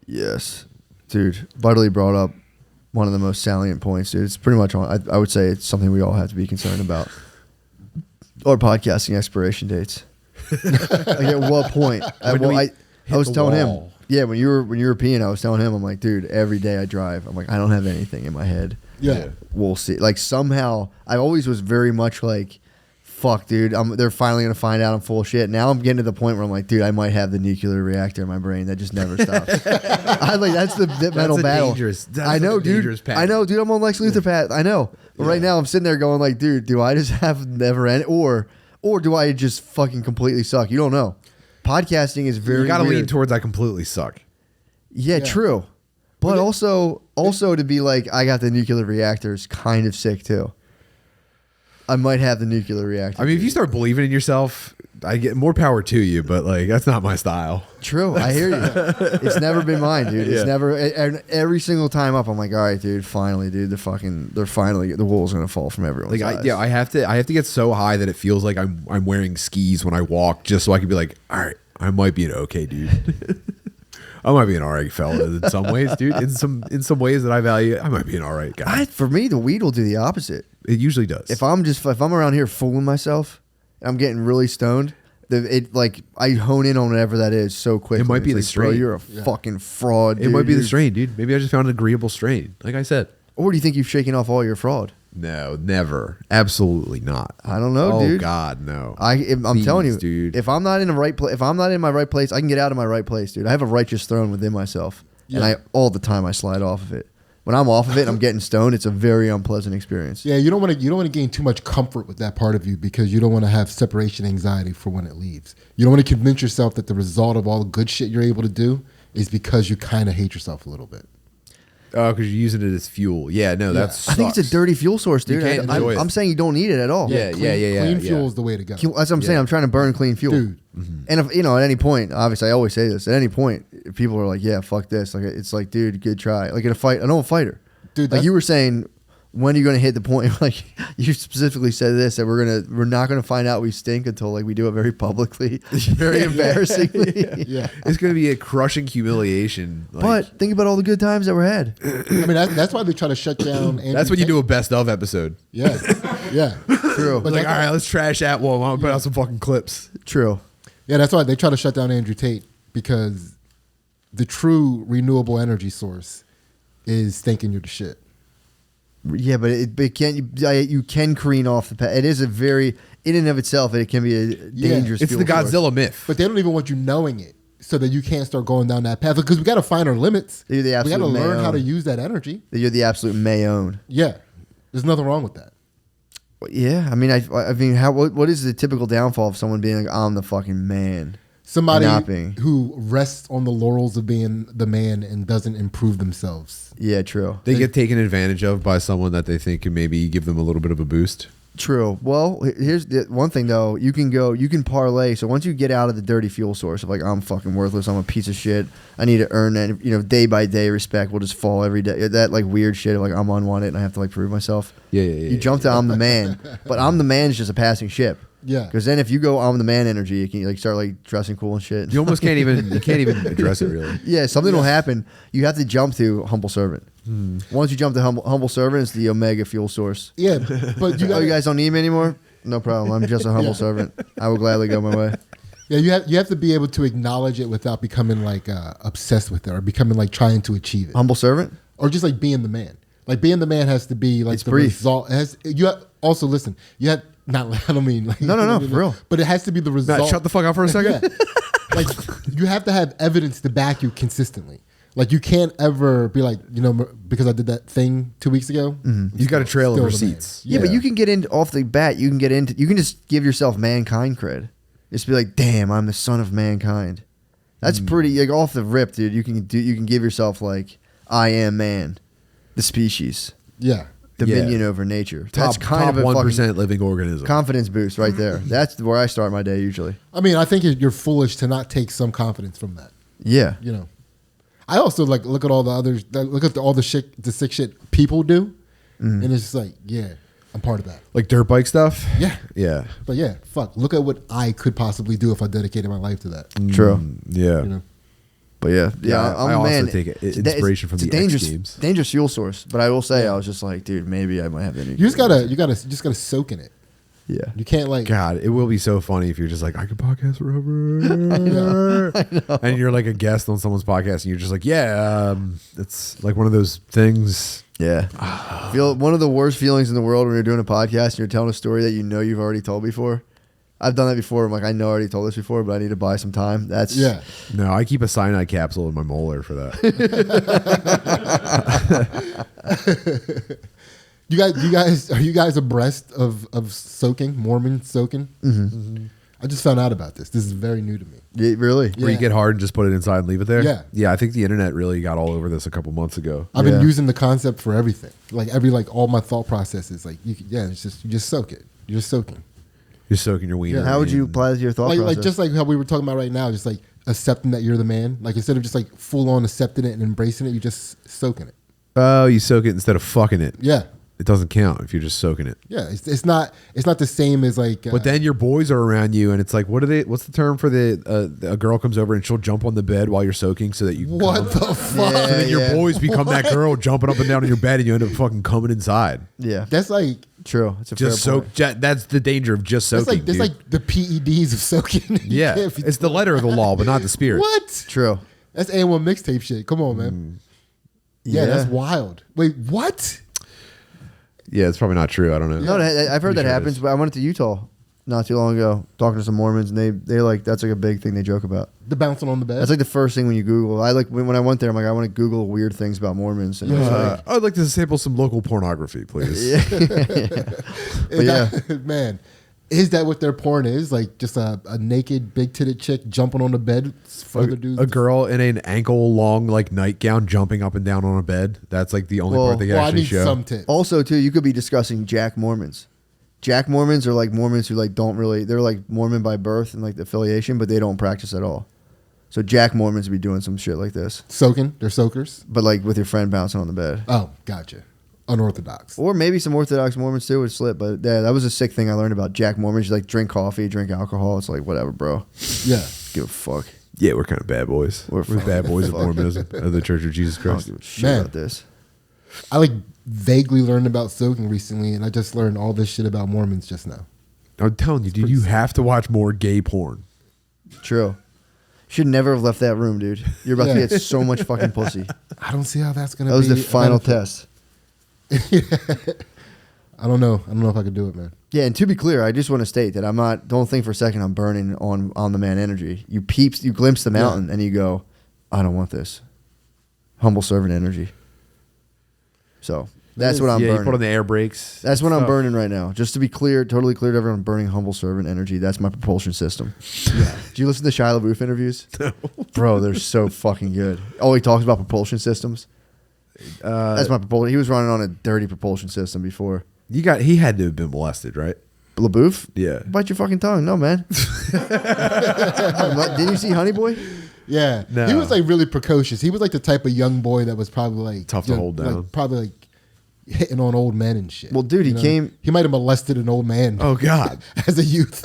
Yes, dude. Vitally brought up one of the most salient points, dude. It's pretty much on. I would say it's something we all have to be concerned about. Or podcasting expiration dates. Like at what point? I was telling him. Yeah, when you were peeing, I was telling him, I'm like, dude, every day I drive, I'm like, I don't have anything in my head. Yeah. We'll see. Like somehow, I always was very much like, fuck, dude, they're finally going to find out I'm full of shit. Now I'm getting to the point where I'm like, dude, I might have the nuclear reactor in my brain that just never stops. That's the mental battle. I know, dude. I know, dude, I'm on Lex Luthor path. I know. But right now I'm sitting there going like, dude, do I just have never end or do I just fucking completely suck? You don't know. Podcasting is very. You got to lean towards I completely suck. Yeah, true. But also to be like, I got the nuclear reactor is kind of sick too. I might have the nuclear reactor. I mean, if you start believing in yourself, I get more power to you. But like, that's not my style. True, I hear you. It's never been mine, dude. It's never. And every single time up, I'm like, all right, dude. Finally, dude. The wool's gonna fall from everyone's eyes. I have to get so high that it feels like I'm wearing skis when I walk, just so I can be like, all right, I might be an okay dude. I might be an alright fella in some ways, dude. In some ways that I value, I might be an alright guy. For me, the weed will do the opposite. It usually does. If I'm around here fooling myself, I'm getting really stoned. I hone in on whatever that is so quickly. It might be the like, strain. Bro, you're a fucking fraud, dude. It might be the strain, dude. Maybe I just found an agreeable strain. Like I said. Or do you think you've shaken off all your fraud? No, never. Absolutely not. I don't know, dude. Oh God, no. I'm telling you, dude. If I'm not in the right place, if I'm not in my right place, I can get out of my right place, dude. I have a righteous throne within myself, and all the time I slide off of it. When I'm off of it, and I'm getting stoned. It's a very unpleasant experience. Yeah, you don't want to gain too much comfort with that part of you because you don't want to have separation anxiety for when it leaves. You don't want to convince yourself that the result of all the good shit you're able to do is because you kind of hate yourself a little bit. Oh, because you're using it as fuel. Yeah, no, that's. I think it's a dirty fuel source, dude. You can't enjoy it. I'm saying you don't need it at all. Yeah. Clean fuel is the way to go. That's what I'm saying. I'm trying to burn clean fuel. Dude. Mm-hmm. And if at any point, obviously I always say this, at any point, if people are like, yeah, fuck this. Like it's like, dude, good try. Like in a fight, I know a fighter. Dude, like you were saying, when are you going to hit the point? Like you specifically said this, that we're not going to find out we stink until like we do it very publicly, very embarrassingly. Yeah. It's going to be a crushing humiliation. Like, but think about all the good times that were had. I mean, that's why they try to shut down. That's when you do a best of episode. Yeah, yeah, true. But like, all right, let's trash that one. I'm gonna put out some fucking clips. True. Yeah, that's why they try to shut down Andrew Tate because the true renewable energy source is thinking you're the shit. Yeah, but you can careen off the path. It is a very, in and of itself, it can be a dangerous. It's the Godzilla myth. But they don't even want you knowing it so that you can't start going down that path because we got to find our limits. We got to learn how to use that energy. You're the absolute Mayone. Yeah, there's nothing wrong with that. Yeah, I mean, what is the typical downfall of someone being like, I'm the fucking man? Somebody who rests on the laurels of being the man and doesn't improve themselves. Yeah, true. They get taken advantage of by someone that they think can maybe give them a little bit of a boost. True. Well, here's the one thing though. You can parlay. So once you get out of the dirty fuel source of like, I'm fucking worthless, I'm a piece of shit, I need to earn that, day by day respect will just fall every day. That like weird shit of like, I'm unwanted and I have to like prove myself. Yeah. You jump to I'm the man, but I'm the man is just a passing ship. Yeah. Because then if you go I'm the man energy, you can like start like dressing cool and shit. You almost can't even address it really. Yeah, something will happen. You have to jump to humble servant. Once you jump to humble servant, it's the omega fuel source. Yeah, but you guys don't need me anymore? No problem. I'm just a humble servant. I will gladly go my way. Yeah, you have to be able to acknowledge it without becoming like obsessed with it or becoming like trying to achieve it. Humble servant? Or just like being the man. Like being the man has to be like it's the brief. result. Also listen, you have not. I don't mean like no, for real. But it has to be the result. Matt, shut the fuck up for a second. Yeah. Like you have to have evidence to back you consistently. Like you can't ever be like, because I did that thing 2 weeks ago. Mm-hmm. You got a trail of receipts. Yeah, but you can get in off the bat. You can just give yourself mankind cred. Just be like, damn, I'm the son of mankind. That's pretty like off the rip, dude. You can give yourself like, I am man, the species. Yeah. Dominion over nature. That's kind of a 1% living organism. Confidence boost right there. That's where I start my day usually. I mean, I think you're foolish to not take some confidence from that. Yeah. I also like look at all the others. Look at all the sick shit people do, and it's just like, yeah, I'm part of that. Like dirt bike stuff. Yeah. But yeah, fuck. Look at what I could possibly do if I dedicated my life to that. True. Yeah. But yeah, I I'm a also man. take It's- inspiration from it's the a X Games. dangerous fuel source. But I will say, I was just like, dude, maybe I might have any. You just gotta soak in it. Yeah. You can't like. God, it will be so funny if you're just like, I could podcast forever. I know. And you're like a guest on someone's podcast and you're just like, it's like one of those things. Yeah. Feel one of the worst feelings in the world when you're doing a podcast and you're telling a story that you know you've already told before. I've done that before. I'm like, I know I already told this before, but I need to buy some time. That's Yeah. No, I keep a cyanide capsule in my molar for that. Are you guys abreast of soaking, Mormon soaking? Mm-hmm. I just found out about this. This is very new to me. Yeah, really. Where you Yeah. get hard and just put it inside and leave it there? Yeah. Yeah, I think the internet really got all over this a couple months ago. I've been Yeah. using the concept for everything. Like all my thought processes. Like it's just you just soak it. You're just soaking. You're soaking your wiener. Yeah. How would you in- apply this to your thought Like process? just like how we were talking about right now. Just like accepting that you're the man. Like instead of just like full on accepting it and embracing it, you just soaking it. Oh, you soak it instead of fucking it. Yeah. It doesn't count if you're just soaking it. Yeah. It's not the same as like. But then your boys are around you, and it's like, what's the term for a girl comes over and she'll jump on the bed while you're soaking so that you what come. the fuck? Yeah. So then your boys become that girl jumping up and down on your bed, and you end up fucking coming inside. yeah, That's like. true. It's a Just fair soak. point. That's the danger of just That's soaking. like that's dude. like the PEDs of soaking. You yeah, can't be- it's the letter of the law, but not the spirit. What? True. That's A1 mixtape shit. Come on, man. Yeah, Yeah. that's wild. Wait, what? Yeah, it's probably not true. I don't know. No, I've heard Pretty that sure it happens. is. But I went to Utah not too long ago talking to some Mormons, and they like that's like a big thing they joke about. The bouncing on the bed. That's like the first thing when you Google. I like when I went there, I'm like, I want to Google weird things about Mormons. And it's like, I'd like to sample some local pornography, please. Is yeah. that- man, is that what their porn is? Like just a naked, big titted chick jumping on the bed for other dudes? A girl in an ankle long like nightgown jumping up and down on a bed. That's like the only Well, part they Well, I actually need show. some tits. Also, too, you could be discussing Jack Mormons. Jack Mormons are like Mormons who like don't really. They're like Mormon by birth and like the affiliation, but they don't practice at all. So Jack Mormons would be doing some shit like this, Soaking. They're soakers. but like with your friend bouncing on the bed. Oh, gotcha. Unorthodox. Or maybe some Orthodox Mormons too would slip, but yeah, that was a sick thing I learned about Jack Mormons. You like drink coffee, drink alcohol. It's like whatever, bro. Yeah. Give a fuck. Yeah, we're kind of bad boys. We're We're bad boys of fuck. Mormonism, of the Church of Jesus I don't Christ. give a shit Man. about this. I like vaguely learned about soaking recently, and I just learned all this shit about Mormons just now. I'm telling you, dude, you have to watch more gay porn. True. Should never have left that room, dude. You're about to Yeah. get so much fucking pussy. I don't see how that's gonna That was be the final a benefit. test. I don't know. I don't know if I could do it, man. Yeah, and to be clear, I just want to state that I'm not. Don't think for a second I'm burning on the man energy. You glimpse the mountain, and you go, I don't want this. Humble servant energy. So that's what I'm yeah, burning. you put on the air brakes. That's what I'm Stuff. burning right now. Just to be clear, totally clear to everyone, I'm burning humble servant energy. That's my propulsion system. Yeah. Do you listen to Shia LaBeouf interviews? No. Bro, they're so fucking good. Oh, he talks about propulsion systems. That's my propulsion. He was running on a dirty propulsion system before. He had to have been molested, right? LaBeouf? Yeah. Bite your fucking tongue. No, man. Didn't you see Honey Boy? Yeah. No. He was like really precocious. He was like the type of young boy that was probably like Tough to hold down. Like, probably like hitting on old men and shit. Well, dude, he came- He might have molested an old man. Oh God. as a youth.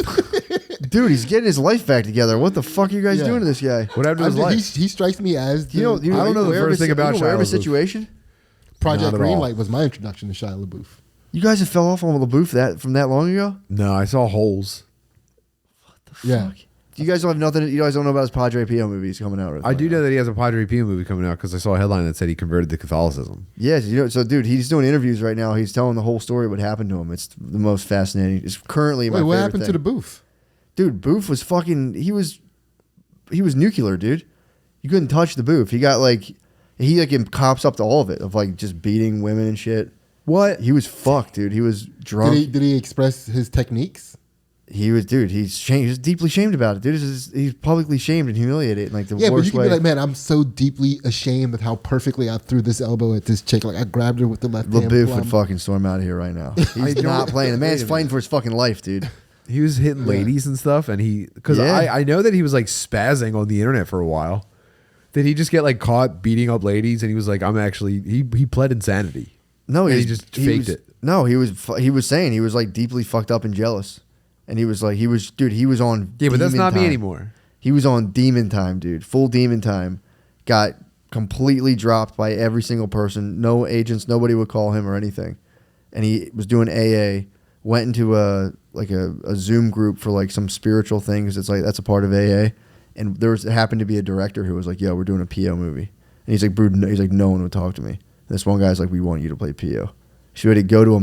Dude, he's getting his life back together. What the fuck are you guys Yeah. doing to this guy? What happened to his life? He strikes me as the, I don't know the first thing about aware of Shia his LaBeouf. situation. Project Not at all. Greenlight was my introduction to Shia LaBeouf. You guys have fell off on LaBeouf from that long ago? No, I saw holes. Yeah. Fuck. You guys don't have nothing. You guys don't know about his Padre Pio movies coming out. I do know that he has a Padre Pio movie coming out because I saw a headline that said he converted to Catholicism. Yes, so dude, he's doing interviews right now. He's telling the whole story what happened to him. It's the most fascinating. It's currently my Wait, what favorite happened to thing. the booth? Dude, Booth was fucking. He was nuclear, dude. You couldn't touch the Booth. He got like cops up to all of it of like just beating women and shit. What? He was fucked, dude. He was drunk. Did he express his techniques? He was, dude. He's deeply shamed about it, dude. He's publicly shamed and humiliated in like the Yeah, but you worst can way. be like, man, I'm so deeply ashamed of how perfectly I threw this elbow at this chick. Like I grabbed her with the left hand. LaBeouf plum. would fucking storm out of here right now. He's not playing. The man's fighting for his fucking life, dude. He was hitting ladies and stuff, and because Yeah. I know that he was like spazzing on the internet for a while. Did he just get like caught beating up ladies, and he was like, I'm actually he pled insanity. No, And he just faked it. No, he was saying he was like deeply fucked up and jealous, and he was on. Yeah, but that's demon not me time. anymore. He was on demon time, dude. Full demon time. got completely dropped by every single person. No agents, nobody would call him or anything. And he was doing AA, went into a Zoom group for like some spiritual things. It's like that's a part of AA. And there happened to be a director who was like, "Yo, we're doing a PO movie." And he's like, no one would talk to me. And this one guy's like, "We want you to play PO." She had to go to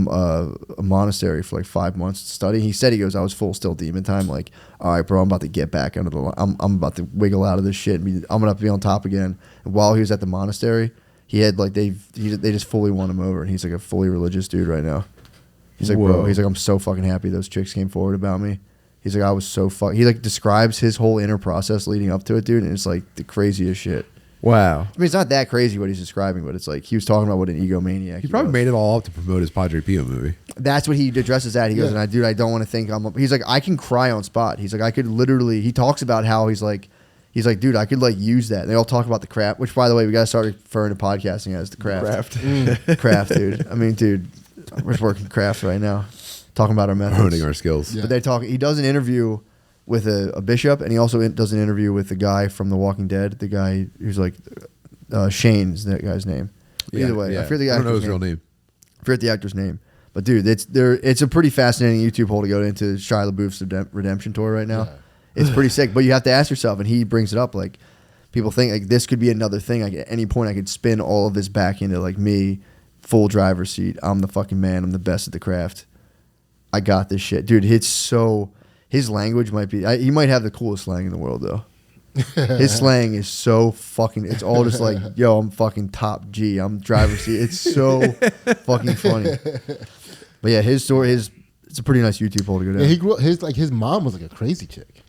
a monastery for like 5 months to study. He said, I was full still demon time. Like, all right, bro, I'm about to get back under the. I'm about to wiggle out of this shit. I'm gonna have to be on top again. And while he was at the monastery, he had like they just fully won him over, and he's like a fully religious dude right now. He's like, bro, he's like, I'm so fucking happy those chicks came forward about me. He's like, I was so he like describes his whole inner process leading up to it, dude, and it's like the craziest shit. Wow. I mean, it's not that crazy what he's describing, but it's like he was talking about what an egomaniac. He probably made it all up to promote his Padre Pio movie. That's what he addresses that. He goes, and I don't want to think he's like, I can cry on spot. He's like, I could literally, he talks about how he's like, dude, I could like use that. And they all talk about the craft, which by the way, we got to start referring to podcasting as the craft. Craft, dude. I mean, dude, we're working craft right now. Talking about our methods. Honing our skills. Yeah. But he does an interview with a bishop, and he also does an interview with the guy from The Walking Dead, the guy who's like, Shane's that guy's name. But either way, I forget the actor's name. I don't know his real name. I forget the actor's name. But dude, it's a pretty fascinating YouTube hole to go into Shia LaBeouf's redemption tour right now. Yeah. It's pretty sick. But you have to ask yourself, and he brings it up, like people think like this could be another thing. Like at any point I could spin all of this back into like me, full driver's seat. I'm the fucking man. I'm the best at the craft. I got this shit. Dude, his language might be, he might have the coolest slang in the world though. His slang is so fucking, it's all just like, yo, I'm fucking top G. I'm driver's seat. It's so fucking funny. But yeah, his story it's a pretty nice YouTube hole to go down. Yeah, his mom was like a crazy chick.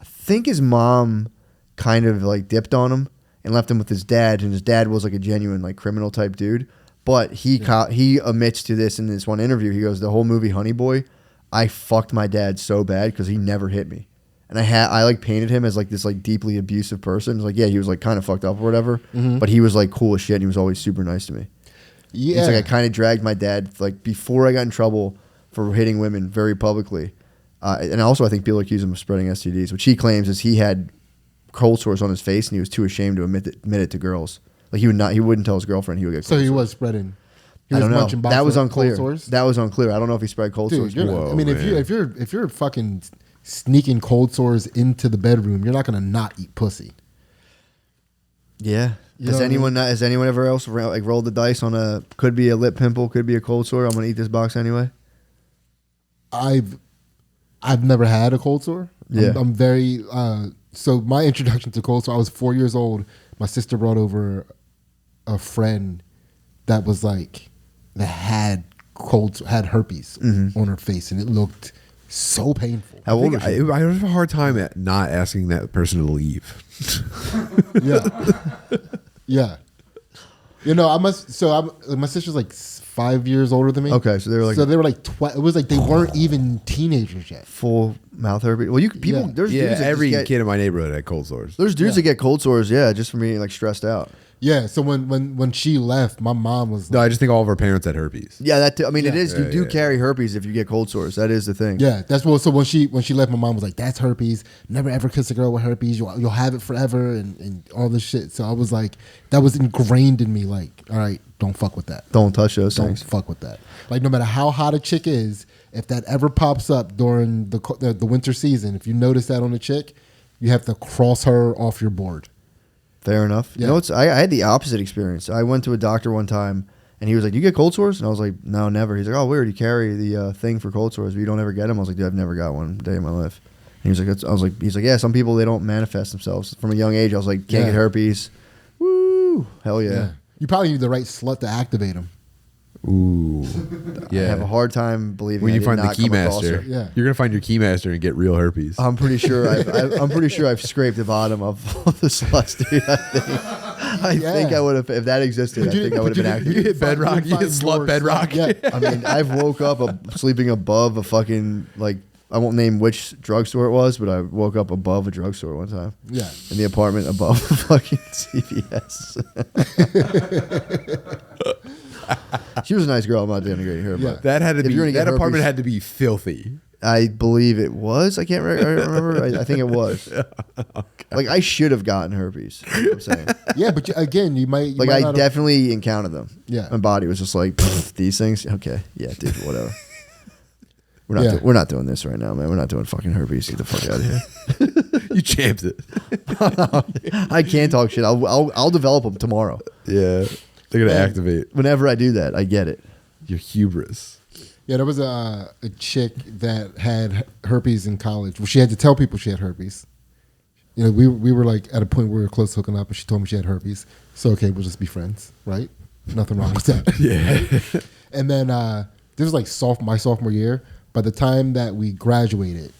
I think his mom kind of like dipped on him and left him with his dad, and his dad was like a genuine like criminal type dude. But he admits to this in this one interview. He goes, the whole movie Honey Boy, I fucked my dad so bad because he never hit me. And I like painted him as like this like deeply abusive person. It's like, yeah, he was like kind of fucked up or whatever, but he was like cool as shit, and he was always super nice to me. Yeah. It's like I kind of dragged my dad like before I got in trouble for hitting women very publicly. And also I think people accuse him of spreading STDs, which he claims is he had cold sores on his face and he was too ashamed to admit it to girls. Like he wouldn't tell his girlfriend he would get cold sores. He was spreading. I don't know. That was unclear. That was unclear. I don't know if he spread cold sores. I mean, if you're fucking sneaking cold sores into the bedroom, you're not gonna not eat pussy. Yeah. Has anyone ever else like rolled the dice on could be a lip pimple, could be a cold sore? I'm gonna eat this box anyway. I've never had a cold sore. Yeah. I'm very so my introduction to cold sore, I was 4 years old. My sister brought over a friend that was like that had herpes on her face, and it looked so painful. How old? I have a hard time at not asking that person to leave. Yeah. You know, my sister's like 5 years older than me. Okay, so they were like 12. It was like they weren't even teenagers yet. Full mouth herpes. Well, there's dudes every kid in my neighborhood had cold sores. There's dudes that get cold sores, just from being like stressed out. Yeah, so when she left, my mom was like, no, I just think all of our parents had herpes. Yeah, it is. You do carry herpes if you get cold sores. That is the thing. Yeah, that's what. So when she left, my mom was like, "That's herpes. Never ever kiss a girl with herpes. You'll have it forever," and all this shit. So I was like, that was ingrained in me. Like, all right, don't fuck with that. Don't touch those things. Don't fuck with that. Like, no matter how hot a chick is, if that ever pops up during the winter season, if you notice that on a chick, you have to cross her off your board. Fair enough. Yeah. You know, I had the opposite experience. I went to a doctor one time, and he was like, "Do you get cold sores?" And I was like, "No, never." He's like, "Oh, weird. You carry the thing for cold sores, but you don't ever get them." I was like, "Dude, I've never got one day in my life." And he was like, "He's like, yeah, some people, they don't manifest themselves from a young age." I was like, "Can't get herpes." Woo, hell yeah. You probably need the right slut to activate them. Ooh, yeah. I have a hard time believing when you find the keymaster. Yeah, you're gonna find your keymaster and get real herpes. I'm pretty sure. I'm pretty sure I've scraped the bottom of the sluts, dude. I think I would have, if that existed. I think I would have been active. You hit bedrock. You hit slut bedrock. Yeah. I mean, I've woke up sleeping above a fucking like. I won't name which drugstore it was, but I woke up above a drugstore one time. Yeah, in the apartment above the fucking CVS. She was a nice girl. I'm not denigrating her. Yeah. But that had to be. That apartment had to be filthy. I believe it was. I can't remember. I think it was. Like I should have gotten herpes. You know what I'm saying. Yeah, but again, you might. Like I definitely encountered them. Yeah. My body was just like these things. Okay, yeah, dude, whatever. We're not doing this right now, man. We're not doing fucking herpes. Get the fuck out of here. You champed it. I can't talk shit. I'll develop them tomorrow. Yeah, they're gonna activate Whenever I do that, I get it. your hubris. Yeah, there was a chick that had herpes in college. Well, she had to tell people she had herpes. You know, we were like at a point where we were close to hooking up, and she told me she had herpes. So okay, we'll just be friends, right? Nothing wrong with that. Yeah. And then this was like my sophomore year. By the time that we graduated,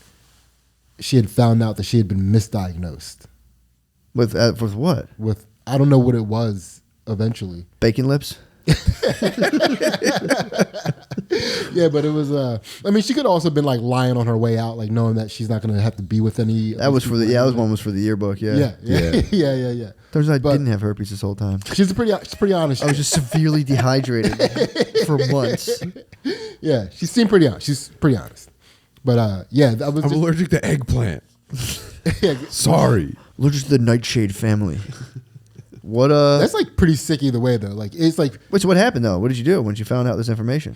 she had found out that she had been misdiagnosed With what? with I don't know what it was. Eventually, Bacon lips. yeah, but it was. I mean, she could also been like lying on her way out, like knowing that she's not going to have to be with any. That was for the that was one was for the yearbook. Yeah. Yeah. Turns out I But- didn't have herpes this whole time. She's pretty honest. I was just severely dehydrated for months. Yeah, she seemed pretty honest. She's pretty honest. But yeah, that was. I'm Just, allergic to eggplant. yeah, Sorry. Allergic to the nightshade family. What that's like pretty sick either way though. Like it's like Wait, so what happened though? What did you do when you found out this information?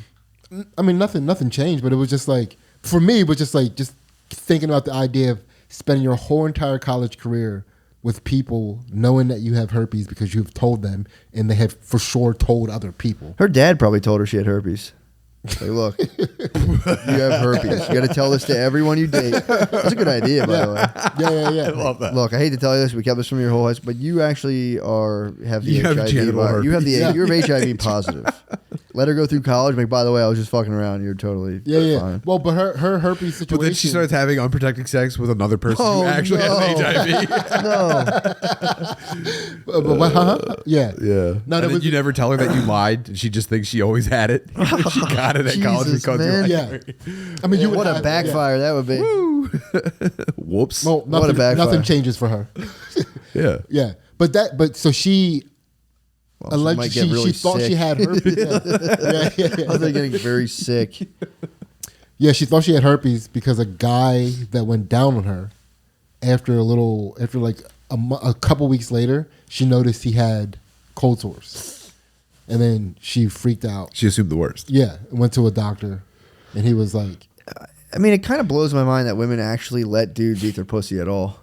I mean nothing changed, but it was just like for me it was just like just thinking about the idea of spending your whole entire college career with people knowing that you have herpes because you've told them and they have for sure told other people. Her dad probably told her she had herpes. Like, look, you have herpes. You got to tell this to everyone you date. That's a good idea, by the way. Yeah. I love that. Look, I hate to tell you this, we kept this from your whole house, but you actually have the You have HIV. genital virus. You have the herpes. you're HIV positive. Let her go through college. Like, by the way, I was just fucking around. You're totally fine. Well, but her herpes situation. But then she starts having unprotected sex with another person Oh, who actually no. has HIV. No, But what, yeah. Yeah. No, And that then was- you never tell her that you lied, and she just thinks she always had it. She got it at college Jesus, because man. you're Yeah. like, I mean, you would what a have- backfire that would be. whoops. No, What a backfire. nothing changes for her. Yeah. Yeah, but so she Well, she might get really she thought sick. she had herpes. Yeah. I was like getting very sick. Yeah, she thought she had herpes because a guy that went down on her after like a couple weeks later, she noticed he had cold sores, and then she freaked out. She assumed the worst. Yeah, went to a doctor, and he was like, I mean, it kind of blows my mind that women actually let dudes eat their pussy at all.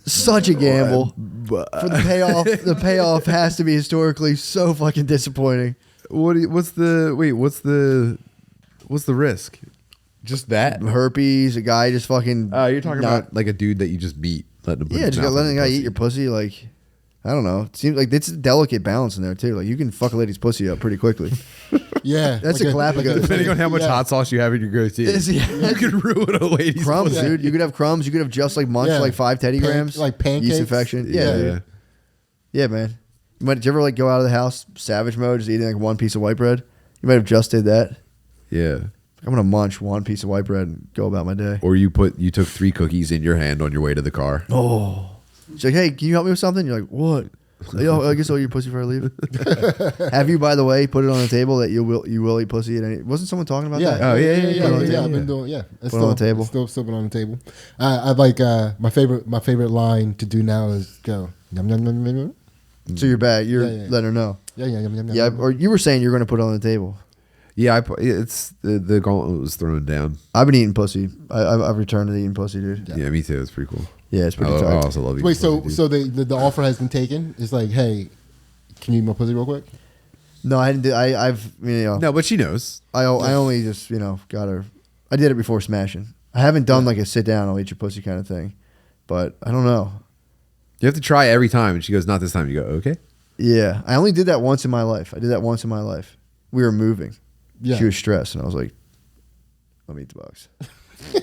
Such a gamble. For the payoff, the payoff has to be historically so fucking disappointing. What's the risk? Just that? Herpes, a guy just fucking. You're talking about like a dude that you just meet, letting him put Yeah, his just mouth letting in a guy your eat your pussy. Like, I don't know. It seems like it's a delicate balance in there too. Like, you can fuck a lady's pussy up pretty quickly. "Yeah, That's a Galapagos. Depending on how much Yeah. hot sauce you have in your goatee, Yeah. you can ruin a lady's Crumbs, pussy. dude. You could have crumbs. You could have just like munch Yeah. like 5 Teddy grams. like pancakes. Yeast infection. Yeah, dude. Yeah, man. Did you ever like go out of the house savage mode, just eating like one piece of white bread? You might have just did that. Yeah. I'm gonna munch one piece of white bread and go about my day. Or you took 3 cookies in your hand on your way to the car. Oh, she's like, hey, can you help me with something? You're like, what? Yo, I guess I'll eat your pussy before I leave. Have you, by the way, put it on the table that you will eat pussy at any? Wasn't someone talking about Yeah. that? Oh, yeah. Put it on the table. I've been doing. Yeah, it's Put it on the table. Still been on the table. I like my favorite line to do now is go yum yum yum yum yum. So you're back. You're Yeah. letting her know. Yeah, yum yum yum. Yeah, yum. or you were saying you're gonna put it on the table. Yeah, it's the gauntlet was thrown down. I've been eating pussy. I've returned to eating pussy, dude. Yeah, me too. It's pretty cool. Yeah, it's pretty I tight. also love eating Wait, pussy, dude. so the offer has been taken. It's like, hey, can you eat my pussy real quick? No, I didn't. I've No, but she knows. I only just got her. I did it before smashing. I haven't done like a sit down, I'll eat your pussy kind of thing, but I don't know. You have to try every time, and she goes, "Not this time." You go, "Okay." Yeah, I only did that once in my life. I did that once in my life. We were moving. Yeah. She was stressed, and I was like, "Let me eat the box." It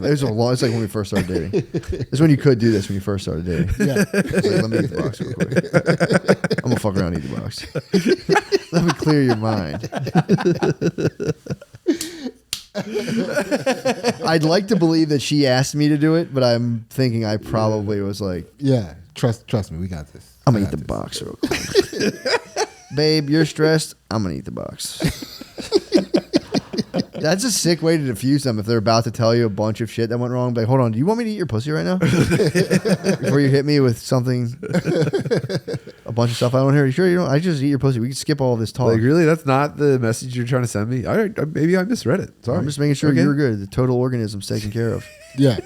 was it's like when we first started dating. It's when you could do this when you first started dating. Yeah. It's like, let me eat the box real quick. I'm gonna fuck around and eat the box. Let me clear your mind. I'd like to believe that she asked me to do it, but I'm thinking I probably was like, Yeah. Trust me, we got this. I'm gonna I eat got the this. box real quick. Babe, you're stressed. I'm gonna eat the box. That's a sick way to diffuse them if they're about to tell you a bunch of shit that went wrong. Like, hold on, do you want me to eat your pussy right now? Before you hit me with something, a bunch of stuff I don't hear. You sure you don't? I just eat your pussy. We can skip all this talk. Like, really? That's not the message you're trying to send me? Maybe I misread it. Sorry. I'm just making sure Okay. you're good. The total organism's taken care of. Yeah.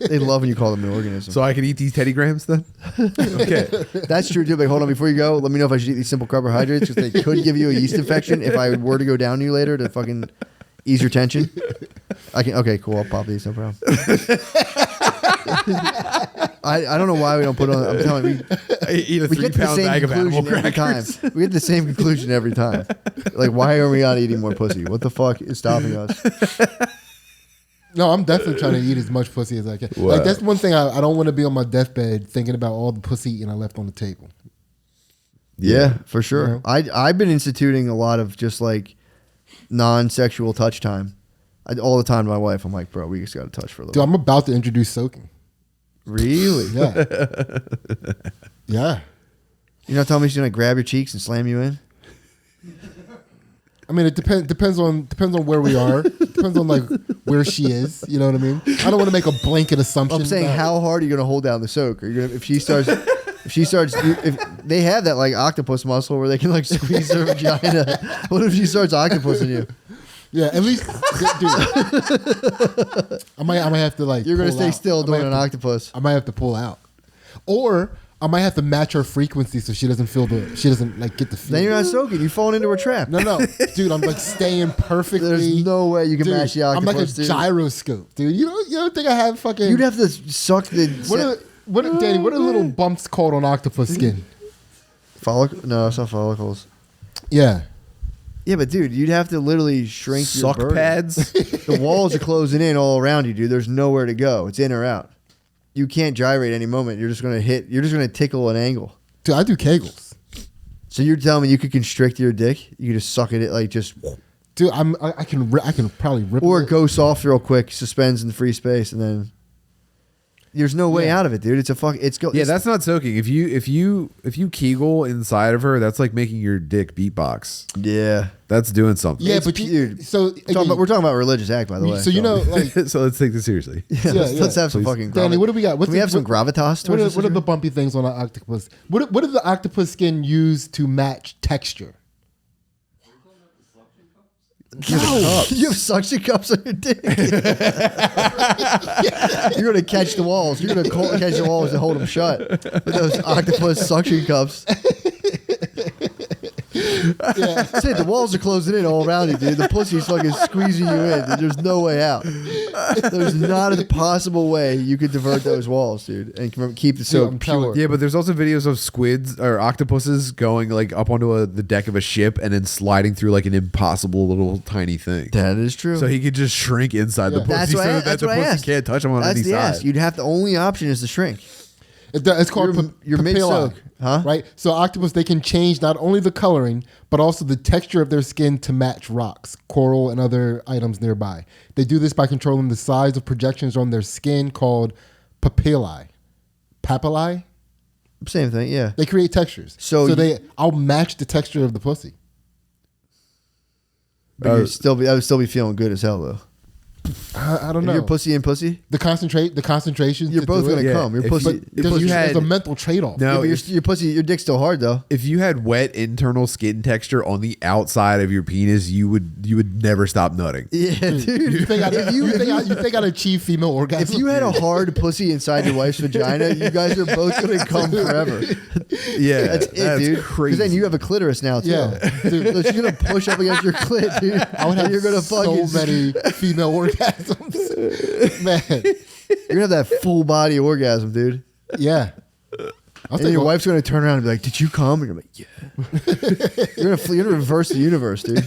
They love when you call them an organism. So I can eat these Teddy Grahams then? Okay. That's true too. Like, hold on, before you go, let me know if I should eat these simple carbohydrates because they could give you a yeast infection if I were to go down you later to fucking ease your tension. I can. Okay, cool. I'll pop these. No problem. I don't know why we don't put on. I'm telling you, I eat a we get the 3-pound same bag of animal conclusion every time. crackers. We get the same conclusion every time. Like, why are we not eating more pussy? What the fuck is stopping us? No, I'm definitely trying to eat as much pussy as I can. Wow. Like that's one thing I don't want to be on my deathbed thinking about all the pussy eating I left on the table. Yeah, for sure. Yeah. I've been instituting a lot of just like non-sexual touch time. All the time to my wife, I'm like, bro, we just got to touch for a little. Dude, I'm about to introduce soaking. Really? Yeah. Yeah. You're not telling me she's gonna grab your cheeks and slam you in? I mean, it depends on where we are. Depends on like where she is. You know what I mean? I don't want to make a blanket assumption. I'm saying, about- how hard are you gonna hold down the soak? Are you gonna, if she starts, if they have that like octopus muscle where they can like squeeze their vagina. What if she starts octopusing you? Yeah, at least, dude. I might have to like. You're gonna pull stay out. still I might doing have an to- octopus. I might have to pull out, or I might have to match her frequency so she doesn't like get the feel. Then you're not soaking. You're falling into her trap. No, dude, I'm like staying perfectly. There's no way you can Dude, match the I'm octopus. like a dude. gyroscope, dude. You don't think I have fucking? You'd have to suck the Danny? What are little bumps called on octopus skin? No, it's not follicles. Yeah. Yeah, but dude, you'd have to literally shrink Suck your burden. pads. The walls are closing in all around you, dude. There's nowhere to go. It's in or out. You can't gyrate any moment. You're just gonna hit. You're just gonna tickle an angle. Dude, I do Kegels. So you're telling me you could constrict your dick? You could just suck it like just, Dude, I can probably rip or it. go soft real quick, suspends in free space, and then there's no way Yeah. out of it, dude. It's a fuck. It's go. Yeah, it's- that's not soaking. If you Kegel inside of her, that's like making your dick beatbox. yeah. That's doing something. Yeah, It's but dude, so again, We're talking about religious act, by the way. so you know, like, So let's take this seriously. yeah, yeah, let's have some please. fucking. Danny, what do we got? Can we have some gravitas towards What are this the situation? bumpy things on an octopus? What are the octopus skin used to match texture? No, you have suction cups on your dick. You're gonna catch the walls. You're gonna catch the walls and hold them shut with those octopus suction cups. Yeah. That's it. The walls are closing in all around you, dude. The pussy's fucking squeezing you in. Dude. There's no way out. There's not a possible way you could divert those walls, dude, and keep the soap I'm telling pure. Yeah, but there's also videos of squids or octopuses going like up onto the deck of a ship and then sliding through like an impossible little tiny thing. That is true. So he could just shrink inside the Yeah. pussy That's so what I- that that's the what I pussy asked. can't touch him on That's any the side. ask. You'd have the only option is to shrink. It's called Your mid papillae, soak, huh? Right. So octopus, they can change not only the coloring but also the texture of their skin to match rocks, coral, and other items nearby. They do this by controlling the size of projections on their skin called papillae. Papillae. Same thing, yeah. They create textures. So I'll match the texture of the pussy. But I would still be feeling good as hell though. I don't If know. you're pussy and pussy, the concentrations. you're to both do it. gonna Yeah, come. Your if pussy. you- your if pussy- you had- There's a mental trade-off. No, Yeah, but if- your pussy, your dick's still hard though. If you had wet internal skin texture on the outside of your penis, you would never stop nutting. Yeah, dude. You think I'd achieve female orgasm? If you had a hard pussy inside your wife's vagina, you guys are both gonna come forever. Yeah, That's it, dude. Crazy. Because then you have a clitoris now too. Yeah, dude. So she's gonna push up against your clit, dude. I would have And you're gonna so fucking many female orgasms, man. You're gonna have that full body orgasm, dude. Yeah, And your wife's gonna turn around and be like, "Did you come?" And you're like, "Yeah." you're gonna reverse the universe, dude.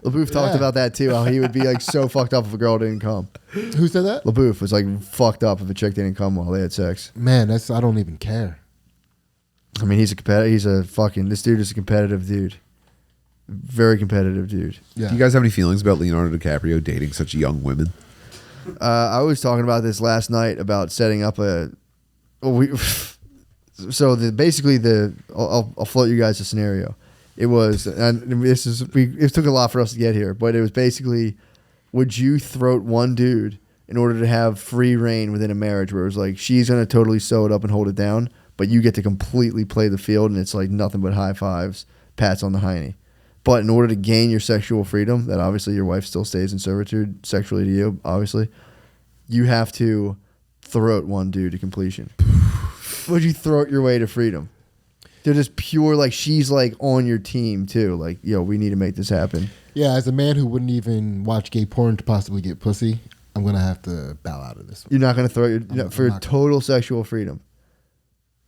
LaBouffe talked Yeah. about that too. How he would be like so fucked up if a girl didn't come. Who said that? LaBouffe was like fucked up if a chick didn't come while they had sex. Man, I don't even care. I mean, he's a competitive. This dude is a competitive dude. Very competitive dude. Yeah. Do you guys have any feelings about Leonardo DiCaprio dating such young women? I was talking about this last night about setting up a. Well, basically I'll float you guys a scenario. It was, and it took a lot for us to get here, but it was basically, would you throat one dude in order to have free reign within a marriage where it was like, she's going to totally sew it up and hold it down, but you get to completely play the field and it's like nothing but high fives, pats on the hiney. But in order to gain your sexual freedom, that obviously your wife still stays in servitude sexually to you, obviously, you have to throat one dude to completion. Would you throat your way to freedom? They're just pure, like, she's like on your team too. Like, yo, we need to make this happen. Yeah, as a man who wouldn't even watch gay porn to possibly get pussy, I'm going to have to bow out of this one. You're not going to throw for total sexual freedom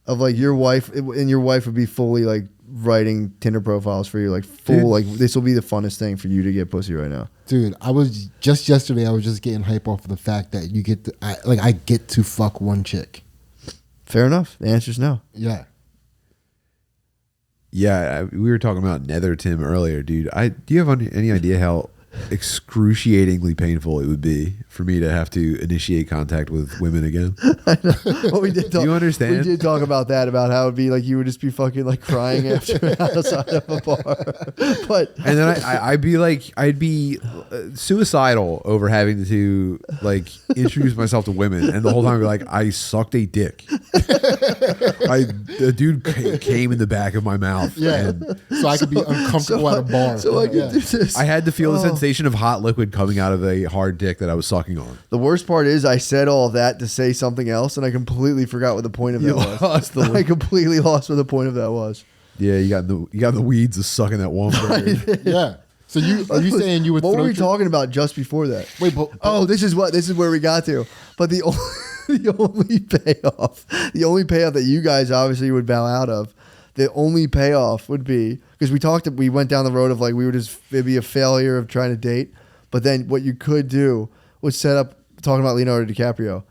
of like your wife, and your wife would be fully like writing Tinder profiles for you, like full, dude, like this will be the funnest thing for you to get pussy right now. Dude, I was just getting hype off of the fact that you get to, I get to fuck one chick. Fair enough. The answer's no. Yeah. Yeah, we were talking about Nether Tim earlier, dude. Do you have any idea how excruciatingly painful it would be for me to have to initiate contact with women again? I know. Well, we did talk, do you understand? We did talk about that, about how it'd be like you would just be fucking like crying after outside of a bar. But and then I'd be suicidal over having to like introduce myself to women, and the whole time I'd be like, I sucked a dick. A dude came in the back of my mouth. Yeah, so I could be uncomfortable at a bar. So I could do this. I had to feel the sensation of hot liquid coming out of a hard dick that I was sucking on. The worst part is I said all of that to say something else, and I completely forgot what the point of that was. I completely lost what the point of that was. Yeah, you got in the weeds of sucking that one bird. Yeah. So are you saying you would? What were we talking about just before that? Wait, this is where we got to. But the only payoff that you guys obviously would bow out of, the only payoff would be, because we went down the road of like it'd be a failure of trying to date, but then what you could do was set up, talking about Leonardo DiCaprio,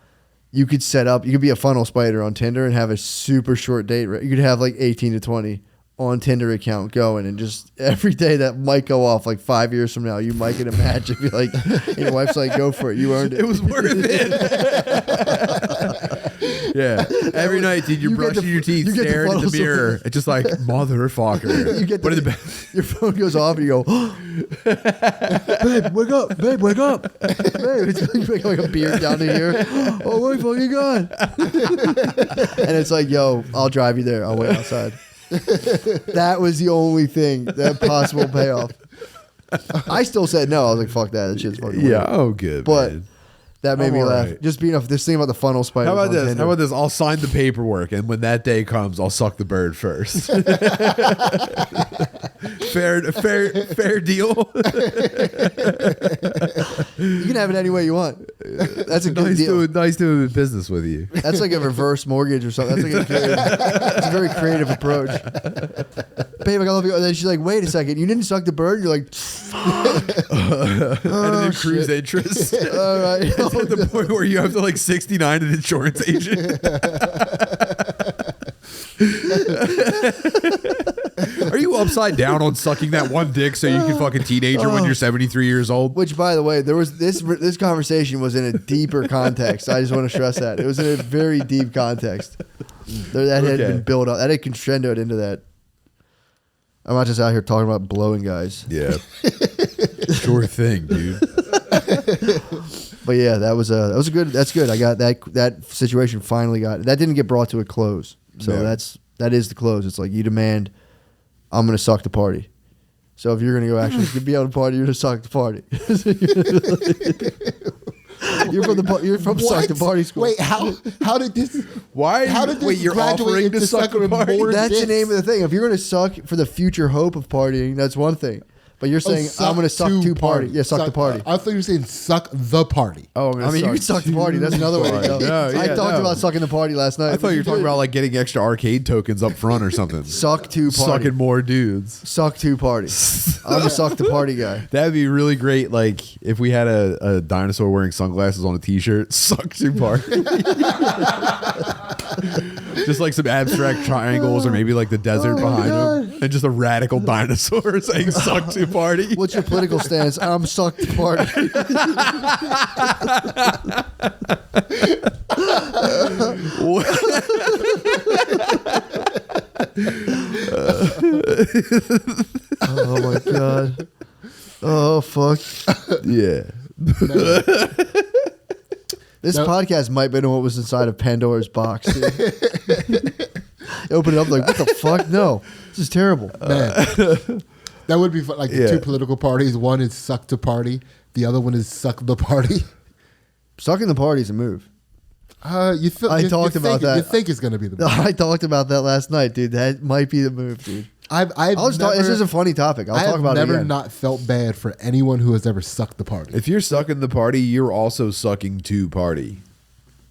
you could be a funnel spider on Tinder and have a super short date. You could have like 18 to 20 on Tinder account going, and just every day that might go off like 5 years from now, you might get a match if you like, and your wife's like, go for it, you earned it. It was worth it. Yeah. Every night, dude, you're brushing your teeth, staring in the mirror. It's just like, motherfucker. Your phone goes off and you go, babe, wake up. Babe, wake up. Babe, it's like a beard down to here. Oh, my fucking God. And it's like, yo, I'll drive you there. I'll wait outside. That was the only thing, that possible payoff. I still said no. I was like, fuck that. That shit's fucking weird. Yeah, oh, good, but man. That made me laugh. Right. Just being this thing about the funnel spider. How about this? I'll sign the paperwork, and when that day comes, I'll suck the bird first. fair deal. You can have it any way you want. That's a good deal. Nice doing business with you. That's like a reverse mortgage or something. That's it's a very creative approach. Babe, I love you. And then she's like, wait a second, you didn't suck the bird? You're like, and then cruise interest. All right. It's at the point where you have to like 69 an insurance agent. Are you upside down on sucking that one dick so you can fuck a teenager when you're 73 years old? Which, by the way, there was this conversation was in a deeper context. I just want to stress that. It was in a very deep context. That had been built up. That had crescendoed into that. I'm not just out here talking about blowing guys. Yeah. Sure thing, dude. But yeah, that was a good. That's good. I got that situation finally got. That didn't get brought to a close. So that is the close. It's like you demand, I'm going to suck the party. So if you're going to go actually be on a party, you're going to suck the party. You're from suck the party school. Wait, how did this? Why? How did this wait, you're graduate offering into to suck the party? That's the name of the thing. If you're going to suck for the future hope of partying, that's one thing. But you're saying I'm going to suck two party. Yeah, suck the party. I thought you were saying suck the party. Oh, I mean, you can suck the party. That's another way to go. I talked about sucking the party last night. I thought you were talking about like getting extra arcade tokens up front or something. Suck two party. Sucking more dudes. Suck two party. I'm a suck the party guy. That'd be really great. Like if we had a dinosaur wearing sunglasses on a t-shirt. Suck two party. Just like some abstract triangles or maybe like the desert behind him. And just a radical dinosaur saying suck two party. What's your political stance? I'm suck the party. Oh my god. Oh fuck. Yeah. This podcast might be what was inside of Pandora's box. Dude. Open it up like, what the fuck? No, this is terrible. Man. That would be fun. Like the two political parties. One is suck to party. The other one is suck the party. Sucking the party is a move. You feel? I talked about that. You think it's going to be the move? I talked about that last night, dude. That might be the move, dude. This is a funny topic. I'll talk about it again. I've never not felt bad for anyone who has ever sucked the party. If you're sucking the party, you're also sucking to party.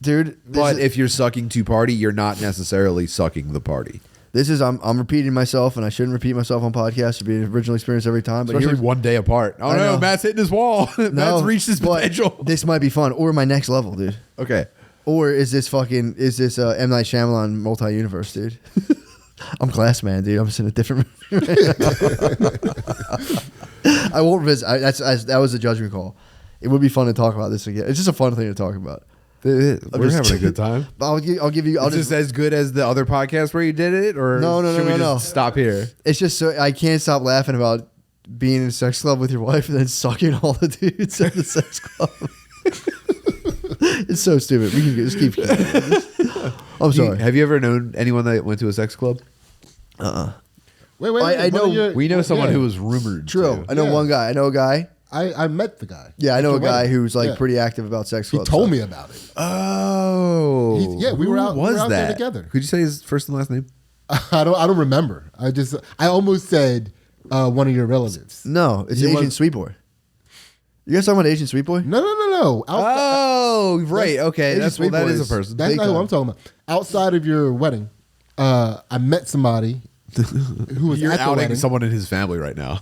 Dude, But if you're sucking to party, you're not necessarily sucking the party. I'm repeating myself, and I shouldn't repeat myself on podcasts to be an original experience every time. But Especially one day apart. Oh I no, know. Matt's hitting his wall. Matt's reached his potential. This might be fun, or my next level, dude. Okay. Or is this M. Night Shyamalan multi-universe, dude? I'm Glass Man, dude. I'm just in a different movie right now. I won't visit. That was a judgment call. It would be fun to talk about this again. It's just a fun thing to talk about. We're having a good time. I'll give you. Is this as good as the other podcast where you did it, or should we just stop here? It's just so I can't stop laughing about being in a sex club with your wife and then sucking all the dudes at the sex club. It's so stupid. We can just keep. I'm sorry. Have you ever known anyone that went to a sex club? Wait. I know. We know someone who was rumored. True. To. I know one guy. I know a guy. I met the guy. Yeah, I know a guy wedding. who's like Yeah. pretty active about sex He clubs. told me about it. Oh, we were out. Who was we were out there that? together. Could you say his first and last name? I don't remember. I almost said one of your relatives. No, it's Asian Sweet Boy. You guys talking about Asian Sweet Boy? No. Oh, right. Okay, Asian Sweet that Boy is a is- person. That's Big not who time. I'm talking about. Outside of your wedding, I met somebody who was You're at the outing wedding. someone in his family right now.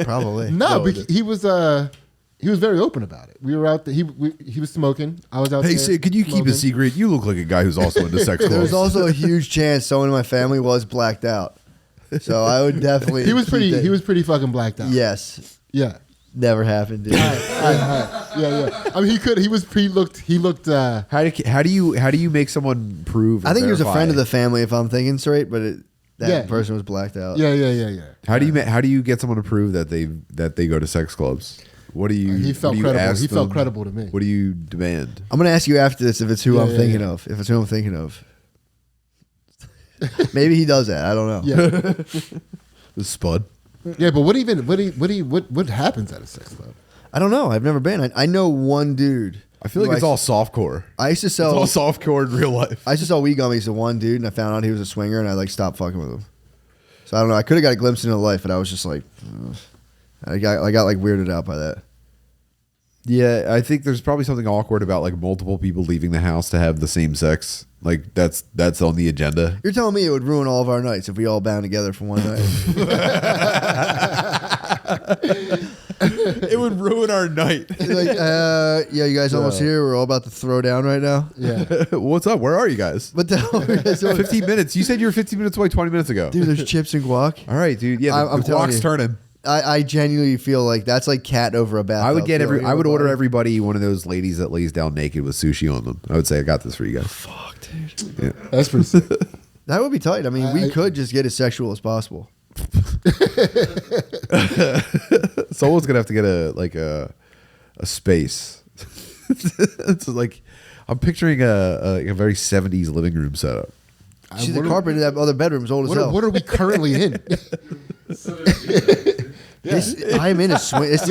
Probably. No, but he was very open about it. We were out there. He was smoking. I was out Hey, there. Sid, can you keep smoking. a secret? You look like a guy who's also into sex clubs. There's also a huge chance someone in my family was blacked out. So I would definitely. He was keep that- He was pretty fucking blacked out. Yes. Yeah. Never happened, dude. All right. Yeah. I mean, he could. He looked. How do you make someone prove? Or I think he was a verify? friend of the family, if I'm thinking straight, but that Yeah. person was blacked out. Yeah. How do you get someone to prove that they go to sex clubs? What do you? He felt what do you credible. ask He felt them? credible to me. What do you demand? I'm gonna ask you after this if it's who Yeah, I'm yeah, thinking yeah. of. If it's who I'm thinking of. Maybe he does that. I don't know. Yeah. The spud. Yeah, but what happens at a sex club? I don't know. I've never been. I know one dude. I feel like who it's all softcore. I used to It's sell. all softcore in real life. I used to sell weed gummies to one dude, and I found out he was a swinger, and I like stopped fucking with him. So I don't know. I could have got a glimpse into life, but I was just like, ugh. I got like weirded out by that. Yeah, I think there's probably something awkward about like multiple people leaving the house to have the same sex. Like that's on the agenda. You're telling me it would ruin all of our nights if we all bound together for one night. It would ruin our night. Like, yeah, you guys almost here. We're all about to throw down right now. Yeah. What's up? Where are you guys? But so, 15 minutes. You said you were 15 minutes away 20 minutes ago. dude, there's chips and guac. All right, dude. Yeah, I'm the telling clock's you. turning. I genuinely feel like that's like cat over a bath. I would order everybody one of those ladies that lays down naked with sushi on them. I would say, I got this for you guys. Fuck, dude. Yeah. That's pretty sick. That would be tight. I mean, we I- could just get as sexual as possible. Someone's gonna have to get a space. It's like I'm picturing a very 70s living room setup. See, the carpet in that other bedroom is old as hell. What are we currently in? I'm in a swing. This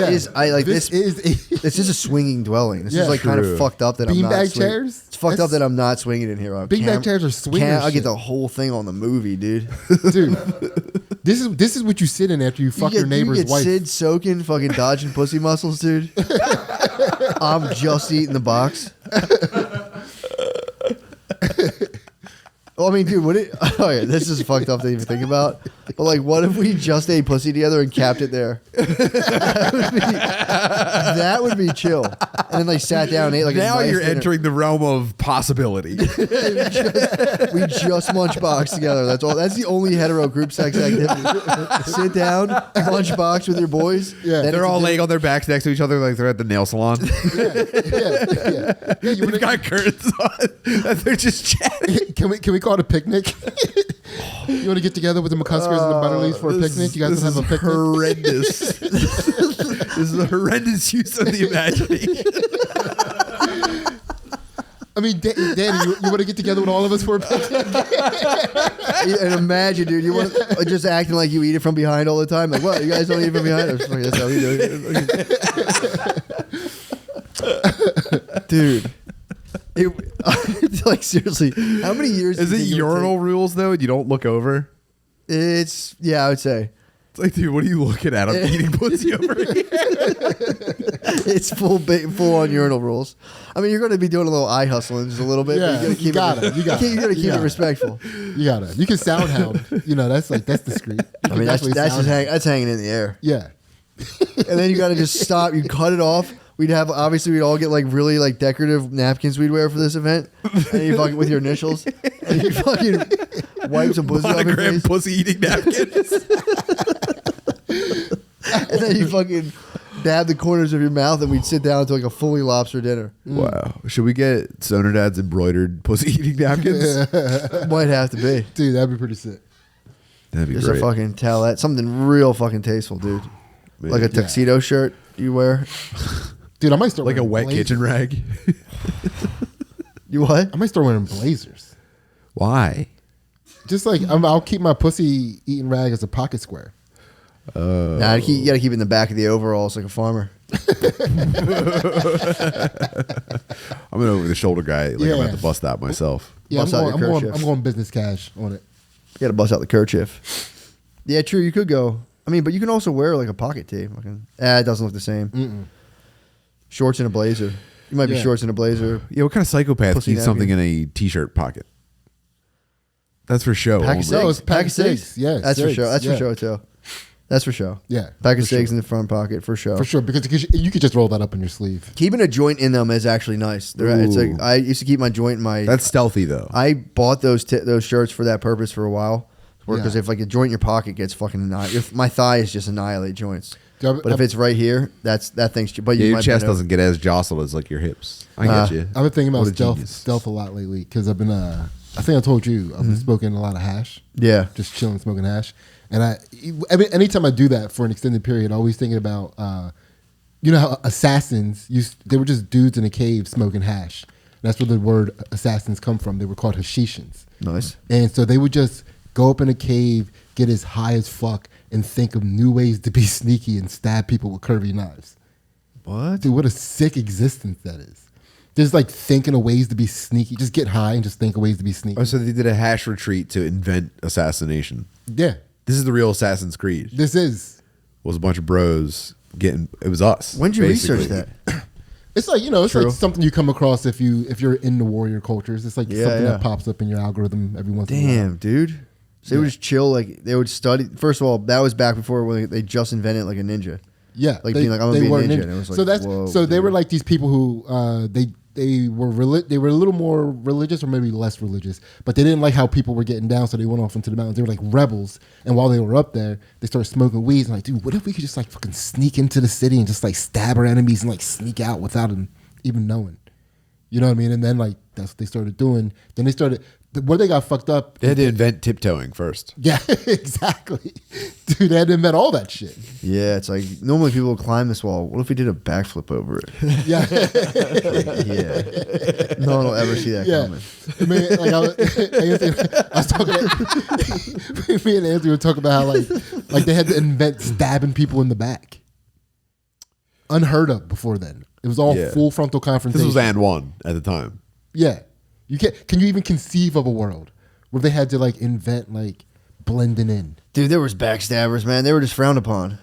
is a swinging dwelling. This Yeah. is like kind True. of fucked up that I'm not Beanbag swinging. chairs? It's fucked up That's- that I'm not swinging in here. Beanbag chairs are swinger I'll get shit. the whole thing on the movie, dude. Dude, this is what you sit in after you fuck your neighbor's you get wife. Sid soaking, fucking dodging pussy muscles, dude. I'm just eating the box. Well, I mean, dude, this is fucked up to even think about. But like, what if we just ate pussy together and capped it there? That would be chill. And then like sat down and ate like Now a nice you're dinner. entering the realm of possibility. We just munch box together. That's all. That's the only hetero group sex activity. Sit down, munch box with your boys. Yeah. Then They're it's all a laying on their backs next to each other like they're at the nail salon. Yeah, you They've got curtains on. And they're just chatting. can we call it a picnic? You want to get together with the McCuskers and the Butterleafs for a picnic? You guys want to have a picnic? Horrendous. This is a horrendous use of the imagination. I mean, Danny, you want to get together with all of us for a picnic? And imagine, dude, you want just acting like you eat it from behind all the time. Like, what? You guys don't eat it from behind? That's how we do it. Dude. Like, seriously, how many years Is it urinal rules, though? You don't look over? It's, yeah, I would say. It's like, dude, what are you looking at? I'm eating pussy over here. It's full on urinal rules. I mean, you're going to be doing a little eye hustling just a little bit. Yeah, but you got to keep it respectful. You got to. You can sound hound. You know, that's discreet. I mean, that's hanging in the air. Yeah. And then you got to just stop. You cut it off. We'd all get like really like decorative napkins we'd wear for this event. And you fucking with your initials. And you fucking wipe some pussy off your Monogram face. pussy eating napkins. And then you fucking dab the corners of your mouth and we'd sit down to like a fully lobster dinner. Wow. Should we get Stoner Dadz embroidered pussy eating napkins? Might have to be. Dude, that'd be pretty sick. That'd be Just great. a fucking towelette. Something real fucking tasteful, dude. Man. Like a tuxedo shirt you wear. Dude, I might start Like a wearing wet blazers. kitchen rag. You what? I might start wearing blazers. Why? Just like I'll keep my pussy eating rag as a pocket square. Nah, you got to keep it in the back of the overalls like a farmer. I'm an over the shoulder guy. Like I'm Yeah. gonna have to bust that myself. Yeah, Bust out your kerchief. I'm going business cash on it. You got to bust out the kerchief. Yeah, true. You could go. I mean, but you can also wear like a pocket tee. It doesn't look the same. Mm-mm. Shorts and a blazer. You might be Yeah. shorts and a blazer. Yeah, what kind of psychopath Pussy keeps something napkin. in a t-shirt pocket? That's for show. Pack only. of cigs. No, it's Pack of cigs. Yeah, That's for cigs, show. That's yeah. for show too. That's for show. Yeah, Pack of for cigs sure. in the front pocket for show. For sure, because you could just roll that up in your sleeve. Keeping a joint in them is actually nice. It's like Ooh. I used to keep my joint in my. That's stealthy though. I bought those shirts for that purpose for a while. Because Yeah. if like a joint in your pocket gets fucking annihilated, my thighs just annihilate joints. Yeah, But if it's right here, that thing's. But Yeah, you your might chest bend over. doesn't get as jostled as like your hips. I get you. I've been thinking What about a genius. stealth a lot lately because I've been. I think I told you I've been smoking a lot of hash. Yeah. Just chilling, smoking hash. And anytime I do that for an extended period, I'm always thinking about, you know how assassins they were just dudes in a cave smoking hash. That's where the word assassins come from. They were called Hashishans. Nice. And so they would just go up in a cave, get as high as fuck, and think of new ways to be sneaky and stab people with curvy knives. What? Dude, what a sick existence that is. Just like thinking of ways to be sneaky. Just get high and just think of ways to be sneaky. Oh, so they did a hash retreat to invent assassination. Yeah, This is the real Assassin's Creed. this is. Was a bunch of bros getting. It was us. When did you basically. research that? It's like, it's True. like something you come across if you're in the warrior cultures. It's like Yeah, something yeah. that pops up in your algorithm every once in a while. Damn, dude. So they would just chill. Like they would study. First of all, that was back before when they just invented like a ninja. Yeah, Like being like, I'm gonna they be a were ninja, and it was like, whoa, so they dude. were like these people who they were a little more religious or maybe less religious, but they didn't like how people were getting down, so they went off into the mountains. They were like rebels, and while they were up there, they started smoking weed. And like, dude, what if we could just like fucking sneak into the city and just like stab our enemies and like sneak out without them even knowing? You know what I mean? And then like that's what they started doing. Then they started where they got fucked up. They had to invent tiptoeing first. Yeah, exactly. Dude, they had to invent all that shit. Yeah, it's like normally people will climb this wall. What if we did a backflip over it? Yeah. Yeah. No one will ever see that Yeah. coming. I mean, like I was talking. Me and Anthony were talking about how like they had to invent stabbing people in the back. Unheard of before then. It was all Yeah. full frontal confrontation. This was and one at the time. Yeah, you can you even conceive of a world where they had to like invent like blending in? Dude, there was backstabbers, man. That were just frowned upon.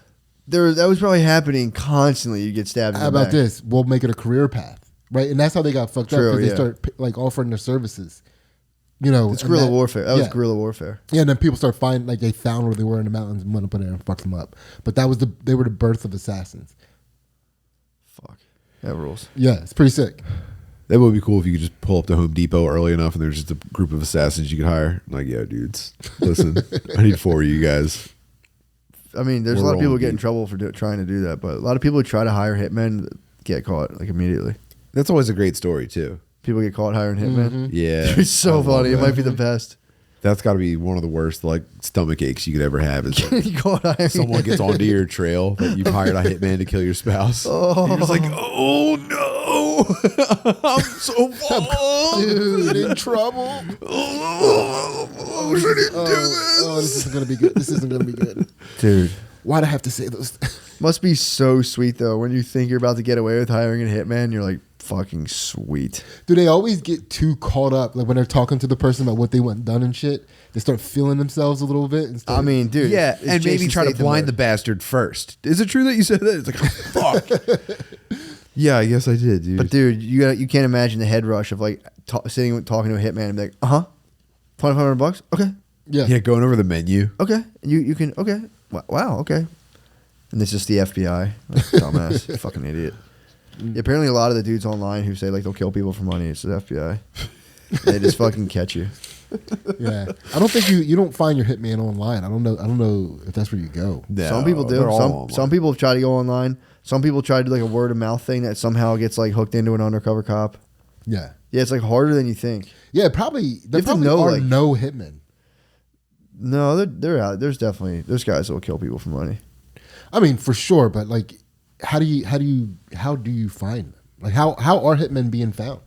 That was probably happening constantly. You get stabbed in How the about back. this? We'll make it a career path, right? And that's how they got fucked up True, because yeah. they start like offering their services. You know, It's and guerrilla warfare. That was yeah. guerrilla warfare. Yeah, and then people start finding like they found where they were in the mountains and went up in there and fucked them up. But they were the birth of assassins. Fuck. That rules. Yeah, it's pretty sick. That would be cool if you could just pull up to Home Depot early enough and there's just a group of assassins you could hire. Like, yo, dudes, listen, I need 4 of you guys. I mean, there's We're a lot of people rolling who get in deep. trouble for trying to do that, but a lot of people who try to hire hitmen get caught like immediately. That's always a great story too. People get caught hiring hitmen. Yeah, It's so I love funny. It that. might be the best. That's got to be one of the worst like stomach aches you could ever have. Is You caught hiring someone gets onto your trail that you've hired a hitman to kill your spouse. You're just like, oh no, I'm so fucked. Dude, in trouble. Oh, should he do this? Oh, this isn't gonna be good. This isn't gonna be good, dude. Why'd I have to say those? Must be so sweet though when you think you're about to get away with hiring a hitman. You're like, fucking sweet. Do they always get too caught up, like when they're talking to the person about what they want done and shit? They start feeling themselves a little bit. And I mean, dude. Yeah, it's and maybe Jason try to Statham blind mode. the bastard first. Is it true that you said that? It's like, fuck. Yeah, I guess I did, dude. But dude, you can't imagine the head rush of like sitting talking to a hitman and be like, $2,500. Okay, yeah. Going over the menu. okay, you can okay. Wow, okay. And it's just the FBI, like, dumbass, fucking idiot. Yeah, apparently, a lot of the dudes online who say like they'll kill people for money, it's the FBI. They just fucking catch you. Yeah, I don't think you don't find your hitman online. I don't know if that's where you go. No, Some people do. they're all Some online. people have tried to go online. Some people try to do like a word of mouth thing that somehow gets like hooked into an undercover cop. Yeah, Yeah, it's like harder than you think. yeah. Probably there have to probably know, are like- no hitmen. No, they're out. There's guys that will kill people for money. I mean, for sure, but like, how do you find them? Like, how are hitmen being found?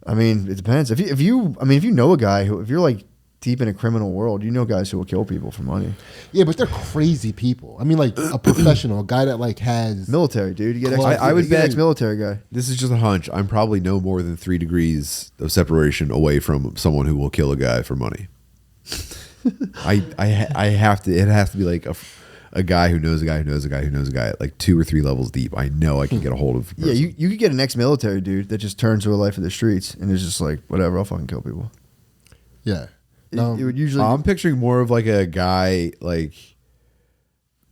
I mean, it depends. If you know a guy if you're like deep in a criminal world, you know guys who will kill people for money. Yeah, but they're crazy people. I mean, like a professional, a guy that like has Military, dude. You get I would bet- ex-military guy. This is just a hunch. I'm probably no more than 3 degrees of separation away from someone who will kill a guy for money. I have to. It has to be like a guy who knows a guy who knows a guy who knows a guy at like 2 or 3 levels deep. I know I can get a hold of. A Yeah, person. you could get an ex-military dude that just turns to a life of the streets and is just like, whatever, I'll fucking kill people. yeah. It would usually. I'm picturing more of like a guy like.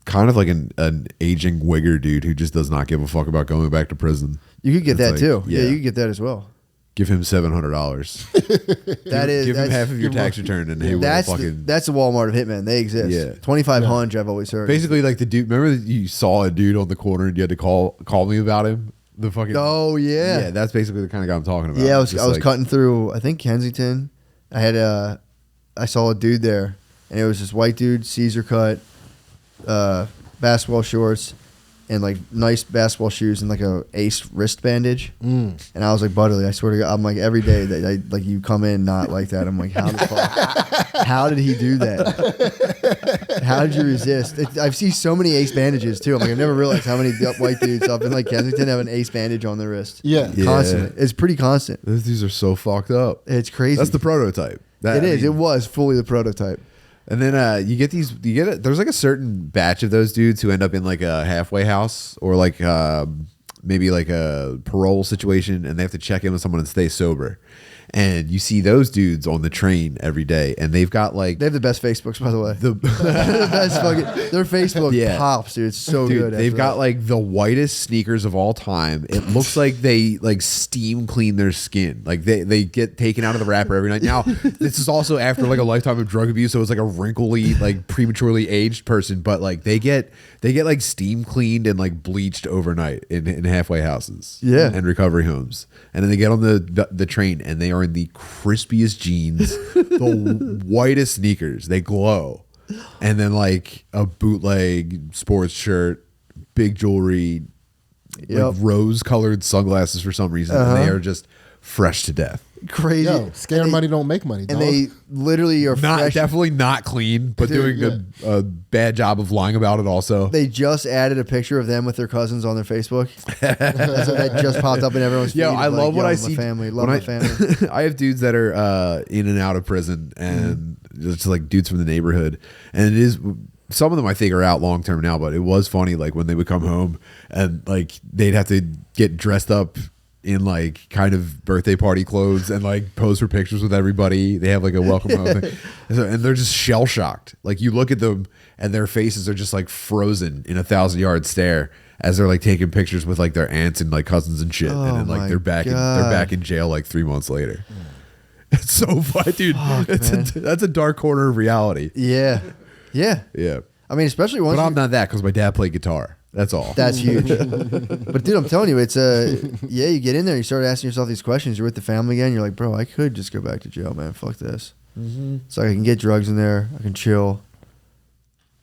Kind of like an aging wigger dude who just does not give a fuck about going back to prison. you could get It's that like, too. yeah. Yeah, you could get that as well. Give him $700. Give him half of your tax return, and he will That's fucking. that's the Walmart of hitmen. They exist. Yeah. 2,500. I've always heard. Basically, like the dude. Remember that you saw a dude on the corner and you had to call me about him. The fucking. Oh yeah. Yeah, that's basically the kind of guy I'm talking about. Yeah, I was Just like- cutting through, I think Kensington. I saw a dude there, and it was this white dude, Caesar cut, basketball shorts, and like nice basketball shoes and like a ace wrist bandage. And I was like, Butterly, I swear to God, I'm like every day that like you come in not like that. I'm like, how the fuck? How did he do that? How did you resist? I've seen so many ace bandages too. I'm like, I've never realized how many white dudes up in like Kensington have an ace bandage on their wrist. Yeah. Yeah. Constantly. It's pretty constant. Those dudes are so fucked up. It's crazy. That's the prototype. It is. It was fully the prototype. And then you get these. You get it. There's like a certain batch of those dudes who end up in like a halfway house or like maybe like a parole situation, and they have to check in with someone and stay sober. And you see those dudes on the train every day, and they've got like They have the best Facebooks, by the way. the The best fucking, their Facebook Yeah. pops, dude. It's so Dude, good. they've after got that. like the whitest sneakers of all time. It looks like they like steam clean their skin. Like they get taken out of the wrapper every night. Now, this is also after like a lifetime of drug abuse, so it's like a wrinkly, like prematurely aged person. But like they get like steam cleaned and like bleached overnight in halfway houses, Yeah. and recovery homes. And then they get on the train and they are in the crispiest jeans, the whitest sneakers. They glow. And then like a bootleg sports shirt, big jewelry, Yep. like rose-colored sunglasses for some reason, and they are just fresh to death. crazy. Yo, scare money don't make money, dog. And they literally are Not fresh. definitely not clean, but Dude, doing a bad job of lying about it. Also, They just added a picture of them with their cousins on their Facebook. that just popped up in everyone's feed. Yo, I of, love what yo, I my see. Family, when love my family. I have dudes that are in and out of prison, and just like dudes from the neighborhood, and it is. Some of them I think are out long term now, but it was funny like when they would come home and like they'd have to get dressed up in like kind of birthday party clothes and like pose for pictures with everybody. They have like a welcome home thing. And they're just shell shocked. Like you look at them and their faces are just like frozen in a 1,000-yard stare as they're like taking pictures with like their aunts and like cousins and shit. Oh and then like my they're back in jail like 3 months later. It's so funny, dude. That's a dark corner of reality. Yeah. Yeah. Yeah. I mean, especially once But you- I'm not that because my dad played guitar. That's all. That's huge. But dude, I'm telling you, it's yeah, you get in there, you start asking yourself these questions. You're with the family again. You're like, bro, I could just go back to jail, man. Fuck this. So I can get drugs in there. I can chill.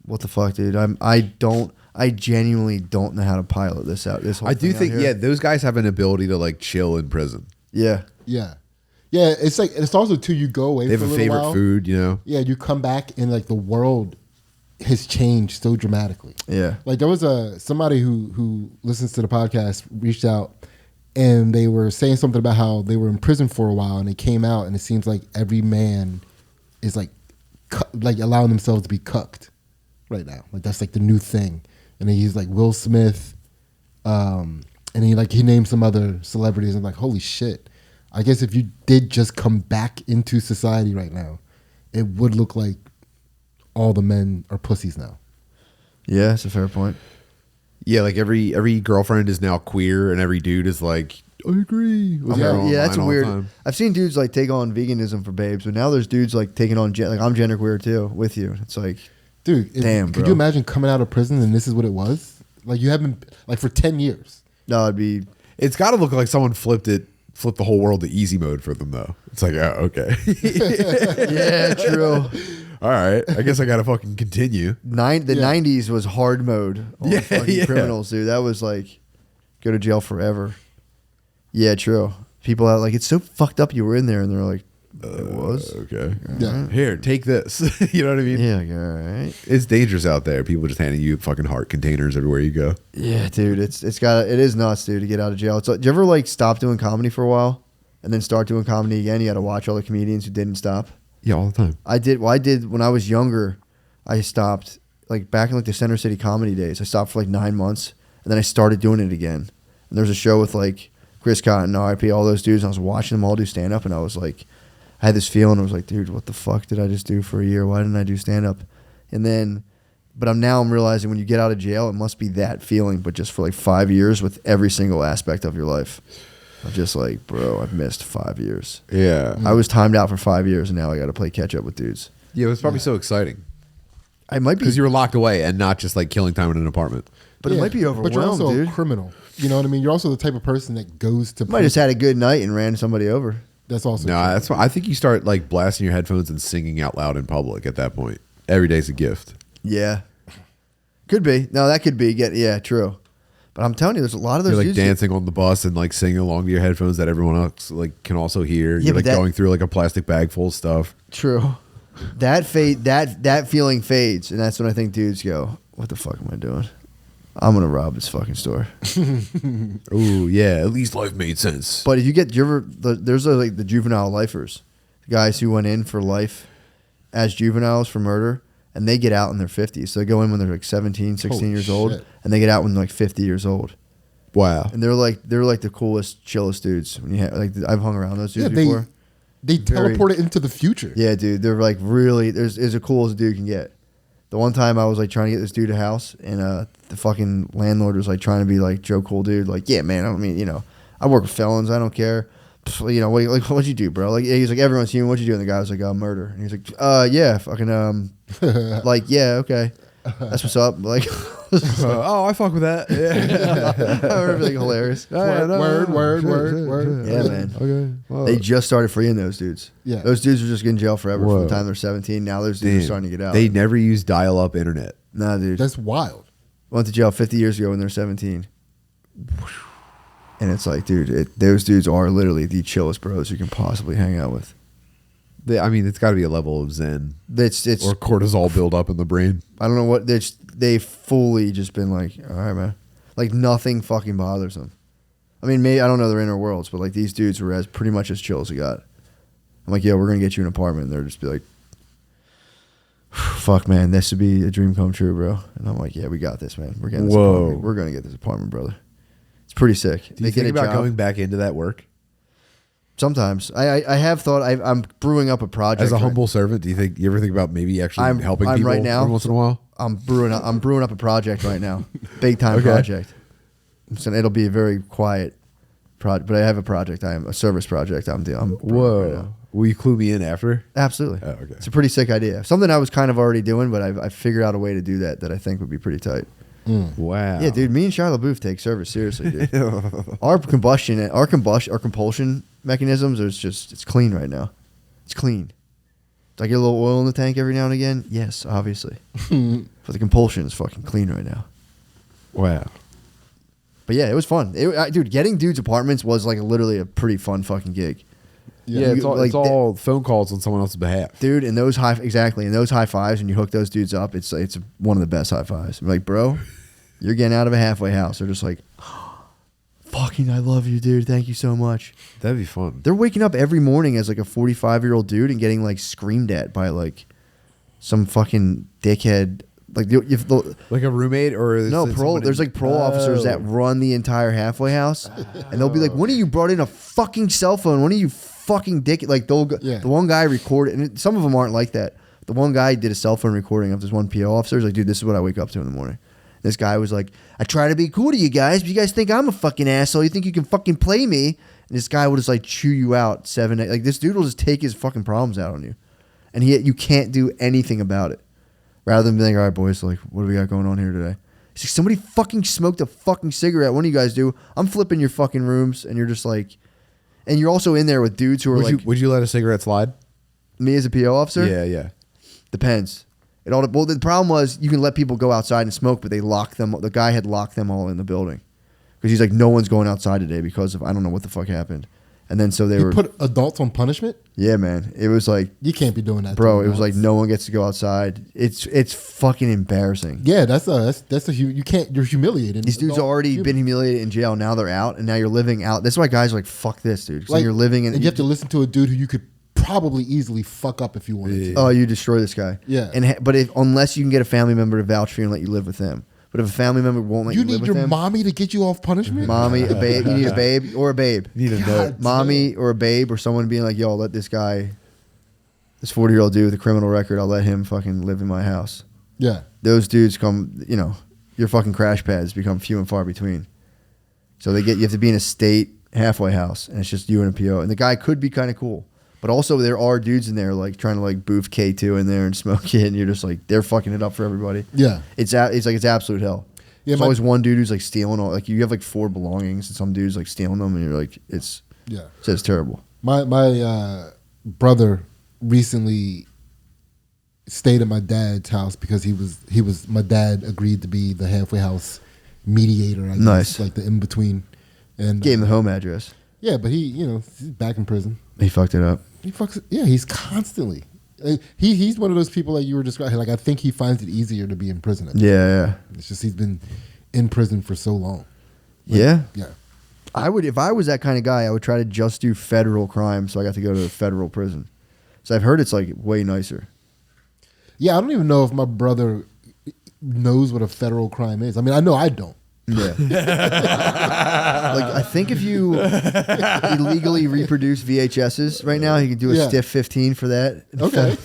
What the fuck, dude? I genuinely don't know how to pilot this out. This whole I do thing out think, here. those guys have an ability to like chill in prison. Yeah. Yeah. Yeah, it's like it's also too you go away They have for a little favorite while. food, you know. Yeah, you come back and like the world has changed so dramatically. Yeah. Like there was somebody who listens to the podcast reached out and they were saying something about how they were in prison for a while and they came out and it seems like every man is like allowing themselves to be cucked right now. Like that's like the new thing. And then he's like Will Smith, and he named some other celebrities. I'm like, holy shit. I guess if you did just come back into society right now, it would look like all the men are pussies now. Yeah, that's a fair point. Yeah, like every girlfriend is now queer, and every dude is like, I agree. with her online That's all the weird. time. I've seen dudes like take on veganism for babes, but now there's dudes like taking on like I'm genderqueer too with you. It's like, Dude, damn, could bro. you imagine coming out of prison and this is what it was? Like you haven't, like for 10 years. no, it'd be It's got to look like someone flipped the whole world to easy mode for them, though. It's like, oh, okay. yeah, true. All right. I guess I got to fucking continue. The 90s was hard mode on Yeah, fucking yeah. criminals, dude. That was like go to jail forever. Yeah, true. People are like, it's so fucked up you were in there, and they're like, it was. Okay. Yeah. Here, take this. You know what I mean? Yeah, like, all right. It's dangerous out there. People just handing you fucking heart containers everywhere you go. Yeah, dude, it is nuts, dude, to get out of jail. It's like, do you ever like stop doing comedy for a while and then start doing comedy again? You got to watch all the comedians who didn't stop. Yeah, all the time. I did when I was younger. I stopped like back in like the Center City comedy days. I stopped for like 9 months and then I started doing it again. And there was a show with like Chris Cotton, RIP, all those dudes. And I was watching them all do stand up, and I was like, I had this feeling. I was like, dude, what the fuck did I just do for a year? Why didn't I do stand up? And then, but I'm realizing when you get out of jail, it must be that feeling, but just for like 5 years with every single aspect of your life. I'm just like, bro, I've missed 5 years. Yeah. I was timed out for 5 years, and now I got to play catch up with dudes. Yeah, it was probably so exciting. I might be, Because you were locked away and not just like killing time in an apartment. but it might be overwhelmed, But you're also dude. a criminal. You know what I mean? You're also the type of person that goes to Might just had a good night and ran somebody over. That's also No, true. that's why I think you start like blasting your headphones and singing out loud in public at that point. Every day's a gift. Yeah, could be. No, that could be. Yeah, true. But I'm telling you, there's a lot of those You're like dudes. dancing on the bus and like singing along to your headphones that everyone else like can also hear. Yeah, You're but like that- going through like a plastic bag full of stuff. True. That feeling fades, and that's when I think dudes go, "What the fuck am I doing? I'm gonna rob this fucking store." Ooh, yeah. At least life made sense. But if you get, there's like the juvenile lifers, the guys who went in for life as juveniles for murder, and they get out in their 50s. So they go in when they're like 17, 16 Holy years old, shit. and they get out when they're like 50 years old. Wow. And they're like the coolest, chillest dudes. When you like, I've hung around those dudes Yeah, before. They Very- teleported into the future. Yeah, dude, they're like really there's as cool as a dude can get. The one time I was like trying to get this dude a house, and the fucking landlord was like trying to be like Joe Cool dude, like, yeah, man, I mean, you know, I work with felons, I don't care. Pff, you know, what'd you do, bro? Like, he's like, everyone's human. What'd you do? And the guy was like, murder. And he's like, yeah, fucking, like, yeah, okay, that's what's up. Like, Oh, I fuck with that. Yeah. I remember, like, hilarious. Word. Yeah, man. Okay. Well, They just started freeing those dudes. Yeah. Those dudes were just getting in jail forever from Whoa. the time they're 17. Now those dudes are damn. starting to get out. They never used dial-up internet. Nah, dude. That's wild. Went to jail 50 years ago when they're 17. And it's like, dude, those dudes are literally the chillest bros you can possibly hang out with. I mean, it's got to be a level of zen It's or cortisol buildup in the brain. I don't know what, they fully just been like, all right, man. Like, nothing fucking bothers them. I mean, maybe, I don't know their inner worlds, but like, these dudes were pretty much as chill as it got. I'm like, yeah, we're going to get you an apartment. And they're just be like, fuck, man, this would be a dream come true, bro. And I'm like, yeah, we got this, man. We're getting this Whoa. apartment. We're going to get this apartment, brother. It's pretty sick. Do you think about going back into that work? Sometimes I have thought I'm brewing up a project As a right- humble servant, do you ever think about maybe actually helping people right now every once in a while? I'm brewing up a project right now, big time Okay. project. So it'll be a very quiet project, but I have a project. I am a service project. I'm brewing right Whoa. now. Will you clue me in after? Absolutely. Oh, okay. It's a pretty sick idea. Something I was kind of already doing, but I figured out a way to do that I think would be pretty tight. Wow. Yeah, dude. Me and Shia LaBeouf take service seriously, dude. our compulsion mechanisms are it's clean right now. It's clean. Do I get a little oil in the tank every now and again? Yes, obviously. But the compulsion is fucking clean right now. Wow. But yeah, it was fun. Dude, getting dudes' apartments was like literally a pretty fun fucking gig. Yeah, it's all phone calls on someone else's behalf. Dude, and those high fives, when you hook those dudes up, it's one of the best high fives. I'm like, bro, you're getting out of a halfway house. They're just like, fucking, I love you, dude. Thank you so much. That'd be fun. They're waking up every morning as like a 45-year-old dude and getting like screamed at by like some fucking dickhead. Like a roommate or no parole. There's like parole officers that run the entire halfway house, and they'll be like, "When of you brought in a fucking cell phone? When of you fucking dick?" Like they'll go, the one guy recorded, and some of them aren't like that. The one guy did a cell phone recording of this one PO officer. He's like, "Dude, this is what I wake up to in the morning." This guy was like, "I try to be cool to you guys, but you guys think I'm a fucking asshole. You think you can fucking play me?" And this guy will just like chew you out 7, 8. Like this dude will just take his fucking problems out on you, and you can't do anything about it. Rather than being like, all right, boys, like, what do we got going on here today? He's like, somebody fucking smoked a fucking cigarette. One of you guys do. I'm flipping your fucking rooms, and you're just like, and you're also in there with dudes who are would you let a cigarette slide? Me as a PO officer? Yeah. Depends. Well, the problem was you can let people go outside and smoke, but they locked them. The guy had locked them all in the building because he's like, no one's going outside today because of I don't know what the fuck happened. And then so they were put adults on punishment. Yeah, man. It was like you can't be doing that, bro. It was like no one gets to go outside. It's fucking embarrassing. Yeah, you can't. You're humiliated. These dudes already been humiliated in jail. Now they're out, and now you're living out. That's why guys are like, fuck this, dude. So you're living in, and you have to listen to a dude who you could probably easily fuck up if you wanted to. Oh, you destroy this guy. Yeah. But unless you can get a family member to vouch for you and let you live with them. But if a family member won't let you live with them, you need your mommy to get you off punishment. Mommy, a babe. You need a babe or a babe. You need a note. Mommy or a babe or someone being like, yo, I'll let this guy, this 40-year-old dude with a criminal record, I'll let him fucking live in my house. Yeah. Those dudes come, your fucking crash pads become few and far between. So you have to be in a state halfway house, and it's just you and a PO. And the guy could be kind of cool. But also there are dudes in there like trying to like boof K2 in there and smoke it, and you're just like, they're fucking it up for everybody. Yeah. It's absolute hell. Yeah, there's always one dude who's like stealing all, like you have like 4 belongings and some dude's like stealing them, and you're like, it's terrible. My brother recently stayed at my dad's house because my dad agreed to be the halfway house mediator, I guess, nice. like the in between, and gave him the home address. Yeah, but he's back in prison. He fucked it up. He's constantly. He's one of those people that you were describing. Like I think he finds it easier to be in prison. Yeah. It's just he's been in prison for so long. Yeah. I would, if I was that kind of guy, I would try to just do federal crime, so I got to go to the federal prison. So I've heard it's like way nicer. Yeah, I don't even know if my brother knows what a federal crime is. I mean, I know I don't. Yeah. Like I think if you illegally reproduce VHSs right now, you can do a stiff 15 for that. Okay.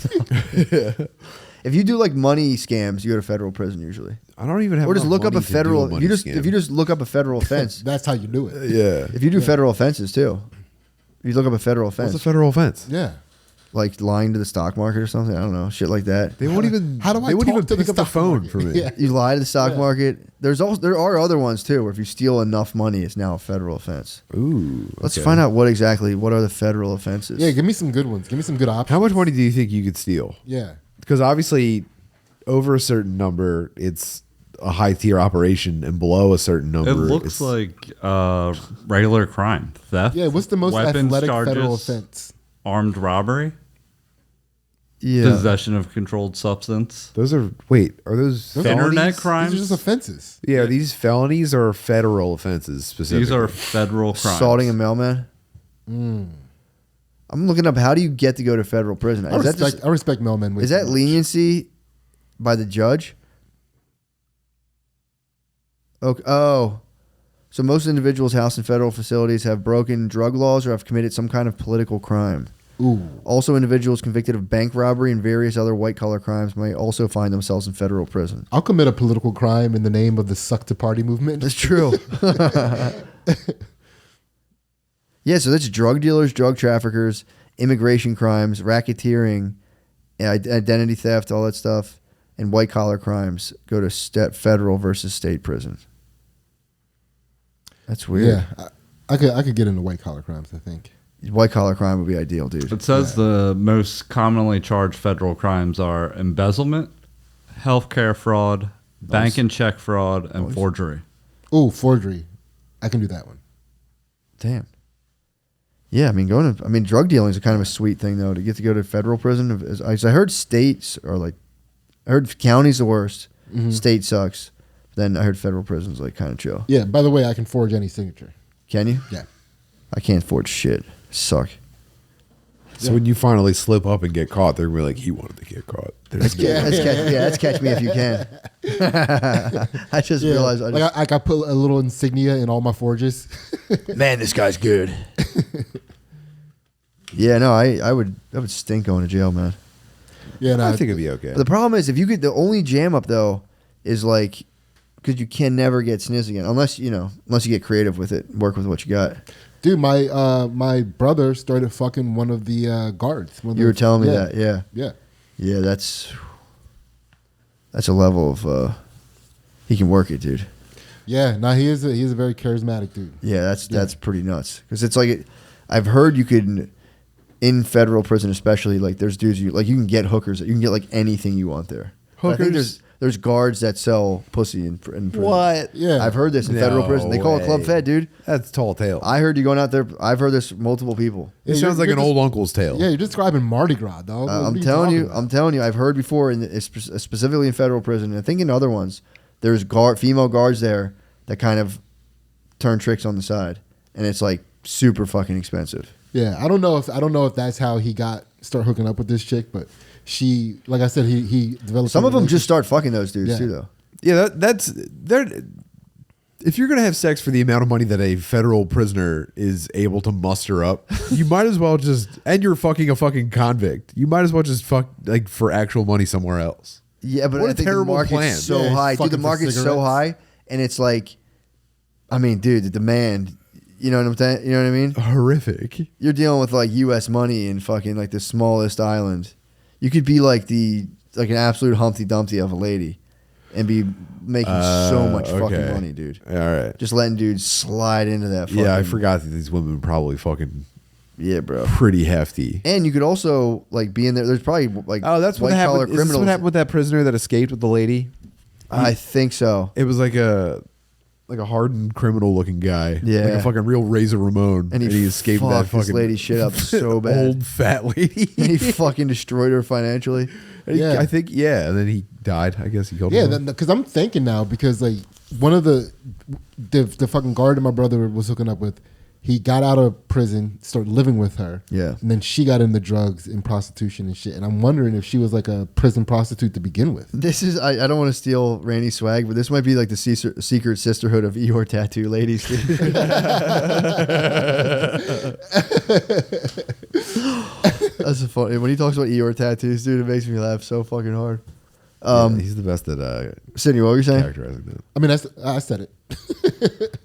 If you do like money scams, you go to federal prison usually. I don't even have. Or just look up a federal. If you just look up a federal offense, that's how you do it. Yeah. If you do federal offenses too, if you look up a federal offense. What's a federal offense? Yeah. Like lying to the stock market or something. I don't know, shit like that. They won't even. How do I? They won't even talk to pick up the phone for me. Yeah. You lie to the stock market. There are other ones too, where if you steal enough money, it's now a federal offense. Ooh. Let's find out what are the federal offenses. Yeah, give me some good ones. Give me some good options. How much money do you think you could steal? Yeah. Because obviously, over a certain number, it's a high tier operation, and below a certain number, it looks like regular crime, theft. Yeah. What's the most weapons athletic charges, federal offense? Armed robbery. Yeah. Possession of controlled substance. Those are those Internet felonies? crimes. These are just offenses. Yeah, are these felonies or federal offenses specifically? These are federal crimes. Assaulting a mailman. I'm looking up. How do you get to go to federal prison? I respect mailmen. Is that leniency by the judge? Okay. Oh, so most individuals housed in federal facilities have broken drug laws or have committed some kind of political crime. Ooh. Also, individuals convicted of bank robbery and various other white-collar crimes may also find themselves in federal prison. I'll commit a political crime in the name of the Suck to Party movement. That's true. Yeah, so that's drug dealers, drug traffickers, immigration crimes, racketeering, identity theft, all that stuff, and white-collar crimes go to federal versus state prison. That's weird. Yeah, I could get into white-collar crimes, I think. White collar crime would be ideal, dude. It says the most commonly charged federal crimes are embezzlement, healthcare fraud, bank and check fraud, and forgery. Oh, forgery. I can do that one. Damn. Yeah, I mean, drug dealing is kind of a sweet thing though. To get to go to federal prison, I heard states are like, I heard county's the worst. Mm-hmm. State sucks. Then I heard federal prison's like kind of chill. Yeah. By the way, I can forge any signature. Can you? Yeah. I can't forge shit. Suck. So when you finally slip up and get caught, they're gonna be like, he wanted to get caught. That's catch me if you can. I just realized. I put a little insignia in all my forges. Man, this guy's good. Yeah, no, I would stink going to jail, man. Yeah, no, I think it'd be okay. But the problem is, if you the only jam up though is like, because you can never get sniz again unless you get creative with it, work with what you got. Dude, my brother started fucking one of the guards. You were telling me that, yeah. That's a level of he can work it, dude. Yeah, no, he's a very charismatic dude. Yeah, that's pretty nuts. Because it's like, I've heard you could, in federal prison especially, like there's dudes you can get hookers, you can get like anything you want there. But I think there's guards that sell pussy in prison. What? Yeah. I've heard this in federal prison. They call it Club Fed, dude. That's tall tale. I heard you going out there. I've heard this multiple people. It sounds like an old uncle's tale. Yeah, you're describing Mardi Gras, dog. I'm telling you, I've heard before, specifically in federal prison, and I think in other ones, there's female guards there that kind of turn tricks on the side, and it's like super fucking expensive. Yeah, I don't know if that's how he start hooking up with this chick, but she, like I said, he developed. Some of them just start fucking those dudes too, though. Yeah, that's if you're gonna have sex for the amount of money that a federal prisoner is able to muster up, you might as well and you're fucking a fucking convict. You might as well just fuck like for actual money somewhere else. Yeah, but what I think terrible the market's plan. so high, dude. The market's so high, and it's like, I mean, dude, the demand. You know what I'm saying? You know what I mean? Horrific. You're dealing with like U.S. money in fucking like the smallest island. You could be like an absolute Humpty Dumpty of a lady, and be making so much fucking money, dude. All right. Just letting dudes slide into that. Fucking, Yeah, I forgot that these women probably fucking. Yeah, bro. Pretty hefty. And you could also like be in there. There's probably like that's what happened. Is this what happened with that prisoner that escaped with the lady? I think so. It was like a hardened criminal looking guy. Yeah. Like a fucking real Razor Ramon. And he escaped that fucking this lady shit up so bad. Old fat lady. And he fucking destroyed her financially. Yeah. I think, and then he died. I guess he killed Yeah, him. because I'm thinking now, because like one of the fucking guard that my brother was hooking up with, he got out of prison, started living with her. Yeah. And then she got into drugs and prostitution and shit. And I'm wondering if she was like a prison prostitute to begin with. This is, I don't want to steal Randy's swag, but this might be like the secret sisterhood of Eeyore tattoo ladies. Dude. That's funny. When he talks about Eeyore tattoos, dude, it makes me laugh so fucking hard. He's the best at Sidney, what were you saying? characterizing that. I mean, I said it.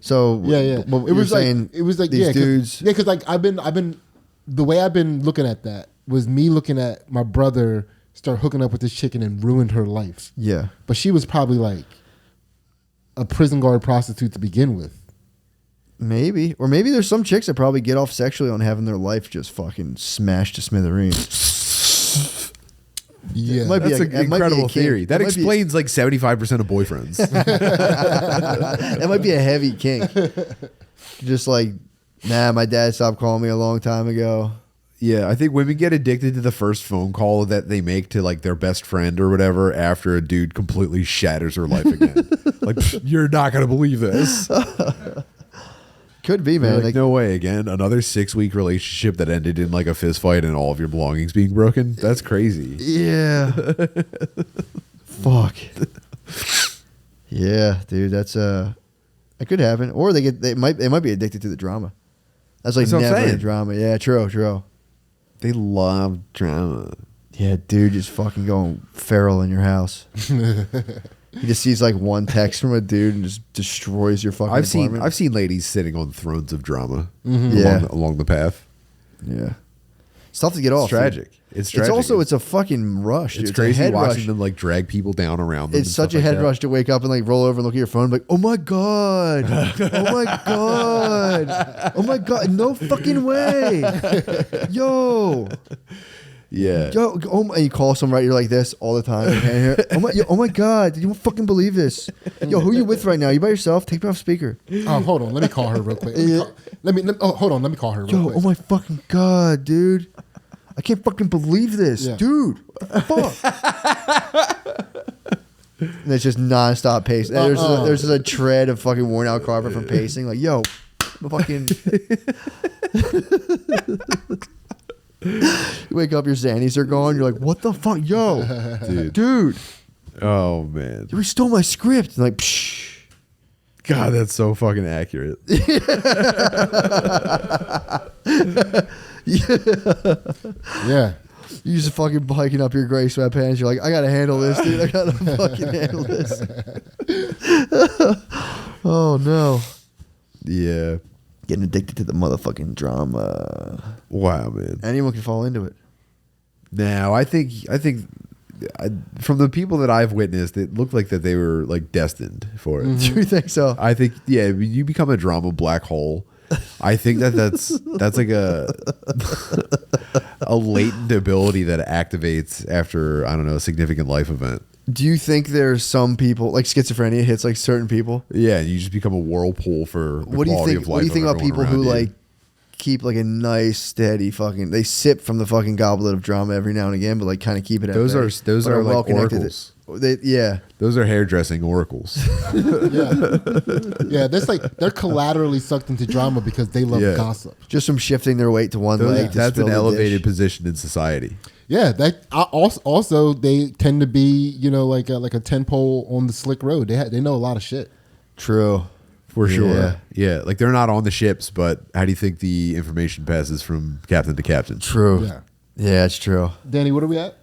So Yeah. What it was saying, it was like these dudes. Yeah, because like I've been the way I've been looking at that was me looking at my brother start hooking up with this chicken and ruined her life. Yeah. But she was probably like a prison guard prostitute to begin with. Maybe. Or maybe there's some chicks that probably get off sexually on having their life just fucking smashed to smithereens. Yeah. That's an incredible theory. That might be- explains like 75% of boyfriends. That might be a heavy kink. Just like, nah, my dad stopped calling me a long time ago. Yeah, I think women get addicted to the first phone call that they make to like their best friend or whatever after a dude completely shatters her life again. Like, you're not going to believe this. Could be, man. Like, no way again. Another 6-week relationship that ended in like a fist fight and all of your belongings being broken. That's crazy. Yeah. Fuck. Yeah, dude, that's it could happen. Or they might be addicted to the drama. That's like That's what I'm never saying. drama. Yeah, true. They love drama. Yeah, dude, just fucking going feral in your house. He just sees like one text from a dude and just destroys your fucking apartment. I've seen ladies sitting on thrones of drama Yeah. along the path. Yeah. It's tough to get off. tragic. Dude. It's tragic. It's a fucking rush. Dude. It's a crazy head watching rush. them like drag people down around them. It's such a head rush to wake up and like roll over and look at your phone and be like, oh my God. Oh my God. Oh my God. No fucking way. Yo. Yeah. Yo. Oh my, and you call someone, right? You're like this all the time. Oh my God. Did you fucking believe this? Yo, who are you with right now? You by yourself? Take me off speaker. Oh, hold on. Let me call her real quick. Hold on. Let me call her real Yo, quick. oh my fucking God, dude. I can't fucking believe this. Yeah. Dude. What the fuck? And it's just nonstop pacing. There's just a tread of fucking worn out carpet from pacing. Like, yo, fucking. You wake up, your Xannies are gone. You're like, what the fuck? Yo, dude. Oh man. You stole my script. And like, psh. God, that's so fucking accurate. Yeah. You just fucking biking up your gray sweatpants. You're like, I gotta handle this, dude. I gotta fucking handle this. Oh no. Yeah. Getting addicted to the motherfucking drama. Wow, man. Anyone can fall into it. Now, I think from the people that I've witnessed, it looked like that they were like destined for it. Do you think so? I think, yeah, when you become a drama black hole. I think that's like a latent ability that activates after, I don't know, a significant life event. Do you think there's some people, like schizophrenia hits like certain people? Yeah, you just become a whirlpool for the What do you quality think? of life. What do you think of about people everyone who around you. like keep like a nice steady fucking? They sip from the fucking goblet of drama every now and again, but like kind of keep it. At Those bay, are but like well-connected. oracles. Yeah. Those are hairdressing oracles. Yeah. That's like they're collaterally sucked into drama because they love Yeah. gossip. Just from shifting their weight to one leg. To That's spill an the elevated dish. position in society. Yeah, also they tend to be like a 10 pole on the slick road. They know a lot of shit. True. For Yeah. sure. Yeah. Like they're not on the ships, but how do you think the information passes from captain to captain? True. Yeah. Yeah, it's true. Danny, what are we at?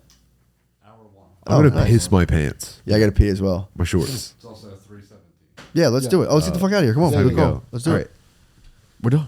I'm going to nice. piss my pants. Yeah, I got to pee as well. My shorts. It's also a 317. Yeah, let's do it. Oh, let's get the fuck out of here. Come on, There we we go. go. Let's do All it. right. We're done.